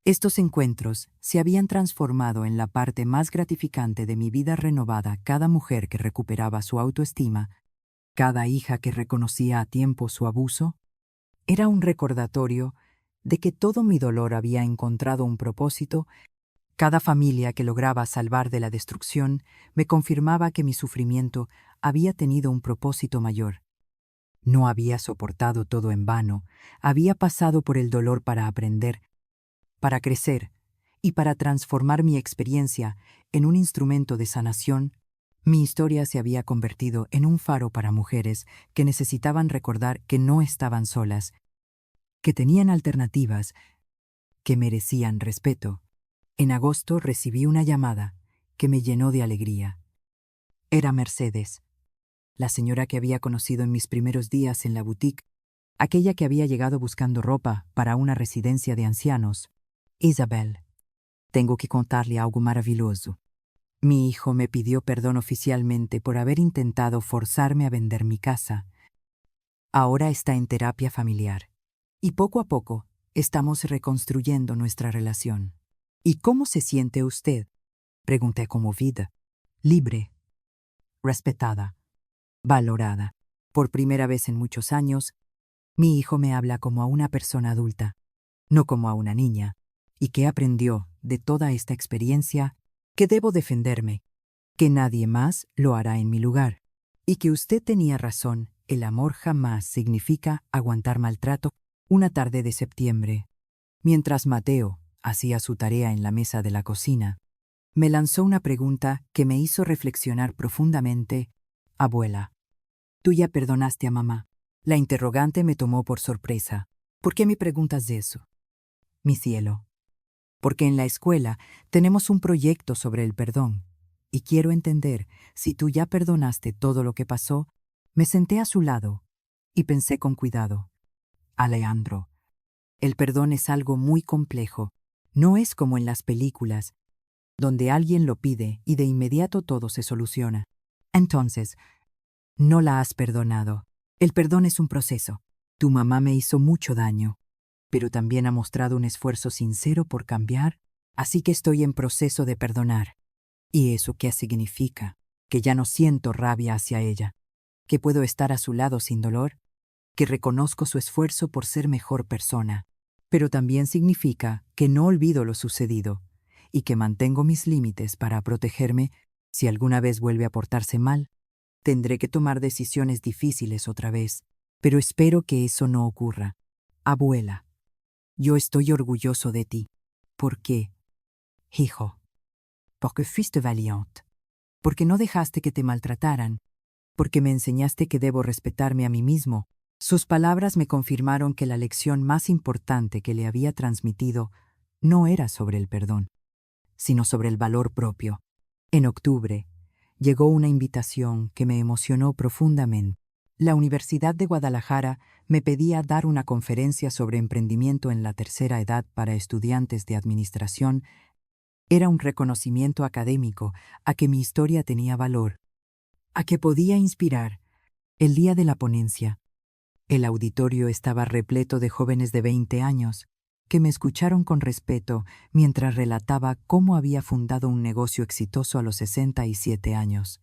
Estos encuentros se habían transformado en la parte más gratificante de mi vida renovada. Cada mujer que recuperaba su autoestima, cada hija que reconocía a tiempo su abuso, era un recordatorio de que todo mi dolor había encontrado un propósito. Cada familia que lograba salvar de la destrucción me confirmaba que mi sufrimiento había tenido un propósito mayor. No había soportado todo en vano, había pasado por el dolor para aprender, para crecer y para transformar mi experiencia en un instrumento de sanación. Mi historia se había convertido en un faro para mujeres que necesitaban recordar que no estaban solas, que tenían alternativas, que merecían respeto. En agosto recibí una llamada que me llenó de alegría. Era Mercedes, la señora que había conocido en mis primeros días en la boutique, aquella que había llegado buscando ropa para una residencia de ancianos. Isabel, tengo que contarle algo maravilloso. Mi hijo me pidió perdón oficialmente por haber intentado forzarme a vender mi casa. Ahora está en terapia familiar. Y poco a poco estamos reconstruyendo nuestra relación. ¿Y cómo se siente usted? Pregunté conmovida. Libre, respetada, valorada. Por primera vez en muchos años, mi hijo me habla como a una persona adulta, no como a una niña. ¿Y qué aprendió de toda esta experiencia? Que debo defenderme, que nadie más lo hará en mi lugar, y que usted tenía razón, el amor jamás significa aguantar maltrato. Una tarde de septiembre, mientras Mateo hacía su tarea en la mesa de la cocina, me lanzó una pregunta que me hizo reflexionar profundamente. Abuela, ¿tú ya perdonaste a mamá? La interrogante me tomó por sorpresa. ¿Por qué me preguntas de eso? Mi cielo, porque en la escuela tenemos un proyecto sobre el perdón, y quiero entender si tú ya perdonaste todo lo que pasó. Me senté a su lado y pensé con cuidado. Alejandro, el perdón es algo muy complejo. No es como en las películas, donde alguien lo pide y de inmediato todo se soluciona. Entonces, no la has perdonado. El perdón es un proceso. Tu mamá me hizo mucho daño, pero también ha mostrado un esfuerzo sincero por cambiar, así que estoy en proceso de perdonar. ¿Y eso qué significa? Que ya no siento rabia hacia ella, que puedo estar a su lado sin dolor, que reconozco su esfuerzo por ser mejor persona, pero también significa que no olvido lo sucedido y que mantengo mis límites para protegerme. Si alguna vez vuelve a portarse mal, tendré que tomar decisiones difíciles otra vez, pero espero que eso no ocurra. Abuela, yo estoy orgulloso de ti. ¿Por qué? Hijo, porque fuiste valiente, porque no dejaste que te maltrataran, porque me enseñaste que debo respetarme a mí mismo. Sus palabras me confirmaron que la lección más importante que le había transmitido no era sobre el perdón, sino sobre el valor propio. En octubre, llegó una invitación que me emocionó profundamente. La Universidad de Guadalajara me pedía dar una conferencia sobre emprendimiento en la tercera edad para estudiantes de administración. Era un reconocimiento académico a que mi historia tenía valor, a que podía inspirar. El día de la ponencia, el auditorio estaba repleto de jóvenes de 20 años que me escucharon con respeto mientras relataba cómo había fundado un negocio exitoso a los 67 años.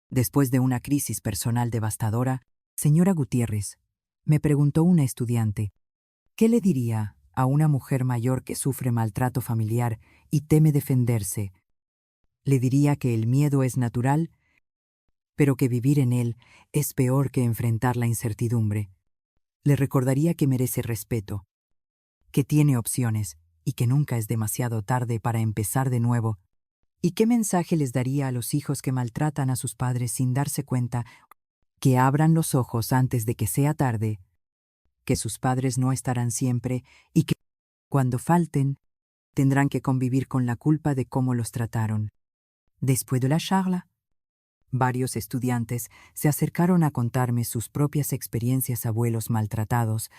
Después de una crisis personal devastadora, señora Gutiérrez, me preguntó una estudiante, ¿qué le diría a una mujer mayor que sufre maltrato familiar y teme defenderse? Le diría que el miedo es natural, pero que vivir en él es peor que enfrentar la incertidumbre. Le recordaría que merece respeto, que tiene opciones y que nunca es demasiado tarde para empezar de nuevo. ¿Y qué mensaje les daría a los hijos que maltratan a sus padres sin darse cuenta? Que abran los ojos antes de que sea tarde, que sus padres no estarán siempre y que, cuando falten, tendrán que convivir con la culpa de cómo los trataron. Después de la charla, varios estudiantes se acercaron a contarme sus propias experiencias: abuelos maltratados,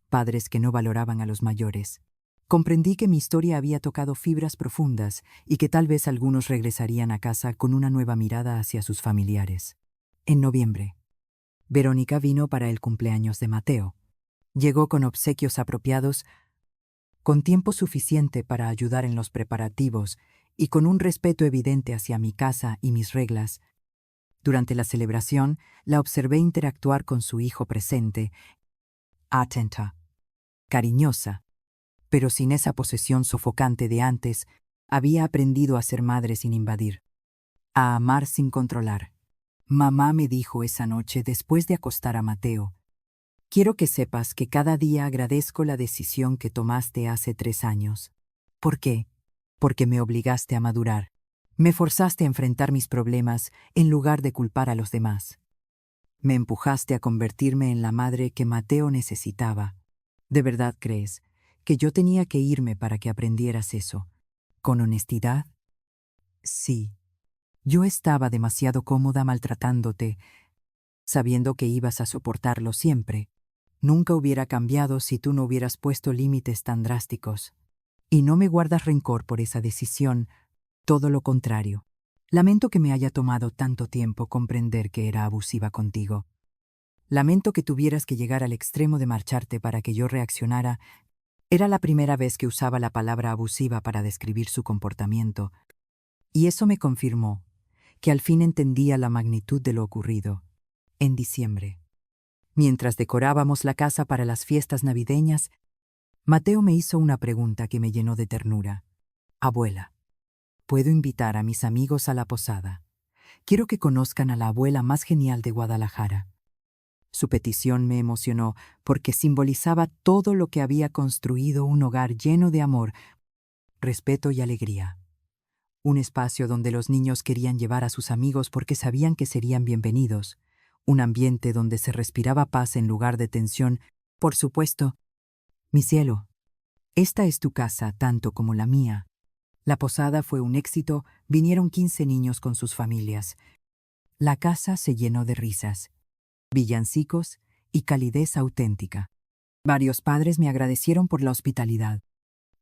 padres que no valoraban a los mayores. Comprendí que mi historia había tocado fibras profundas y que tal vez algunos regresarían a casa con una nueva mirada hacia sus familiares. En noviembre, Verónica vino para el cumpleaños de Mateo. Llegó con obsequios apropiados, con tiempo suficiente para ayudar en los preparativos y con un respeto evidente hacia mi casa y mis reglas. Durante la celebración, la observé interactuar con su hijo presente, atenta, cariñosa, pero sin esa posesión sofocante de antes. Había aprendido a ser madre sin invadir, a amar sin controlar. Mamá me dijo esa noche después de acostar a Mateo: quiero que sepas que cada día agradezco la decisión que tomaste hace 3 años. ¿Por qué? Porque me obligaste a madurar. Me forzaste a enfrentar mis problemas en lugar de culpar a los demás. Me empujaste a convertirme en la madre que Mateo necesitaba. ¿De verdad crees que yo tenía que irme para que aprendieras eso? ¿Con honestidad? Sí. Yo estaba demasiado cómoda maltratándote, sabiendo que ibas a soportarlo siempre. Nunca hubiera cambiado si tú no hubieras puesto límites tan drásticos. Y no me guardas rencor por esa decisión, todo lo contrario. Lamento que me haya tomado tanto tiempo comprender que era abusiva contigo. Lamento que tuvieras que llegar al extremo de marcharte para que yo reaccionara. Era la primera vez que usaba la palabra abusiva para describir su comportamiento, y eso me confirmó que al fin entendía la magnitud de lo ocurrido. En diciembre, mientras decorábamos la casa para las fiestas navideñas, Mateo me hizo una pregunta que me llenó de ternura. Abuela, ¿puedo invitar a mis amigos a la posada? Quiero que conozcan a la abuela más genial de Guadalajara. Su petición me emocionó porque simbolizaba todo lo que había construido un hogar lleno de amor, respeto y alegría. Un espacio donde los niños querían llevar a sus amigos porque sabían que serían bienvenidos. Un ambiente donde se respiraba paz en lugar de tensión. Por supuesto, mi cielo, esta es tu casa tanto como la mía. La posada fue un éxito, vinieron 15 niños con sus familias. La casa se llenó de risas, villancicos y calidez auténtica. Varios padres me agradecieron por la hospitalidad,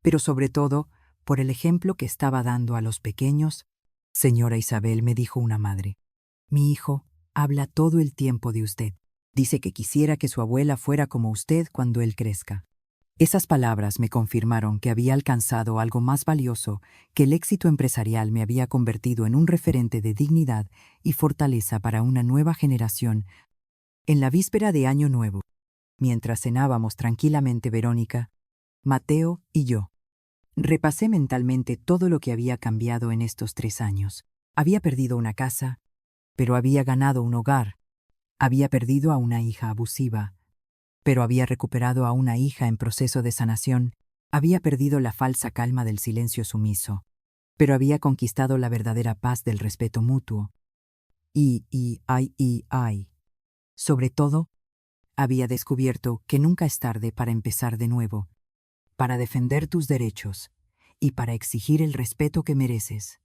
pero sobre todo por el ejemplo que estaba dando a los pequeños. Señora Isabel, me dijo una madre, mi hijo habla todo el tiempo de usted. Dice que quisiera que su abuela fuera como usted cuando él crezca. Esas palabras me confirmaron que había alcanzado algo más valioso, que el éxito empresarial me había convertido en un referente de dignidad y fortaleza para una nueva generación. En la víspera de Año Nuevo, mientras cenábamos tranquilamente Verónica, Mateo y yo, repasé mentalmente todo lo que había cambiado en estos 3 años. Había perdido una casa, pero había ganado un hogar. Había perdido a una hija abusiva, pero había recuperado a una hija en proceso de sanación. Había perdido la falsa calma del silencio sumiso, pero había conquistado la verdadera paz del respeto mutuo. Ay. Sobre todo, había descubierto que nunca es tarde para empezar de nuevo, para defender tus derechos y para exigir el respeto que mereces.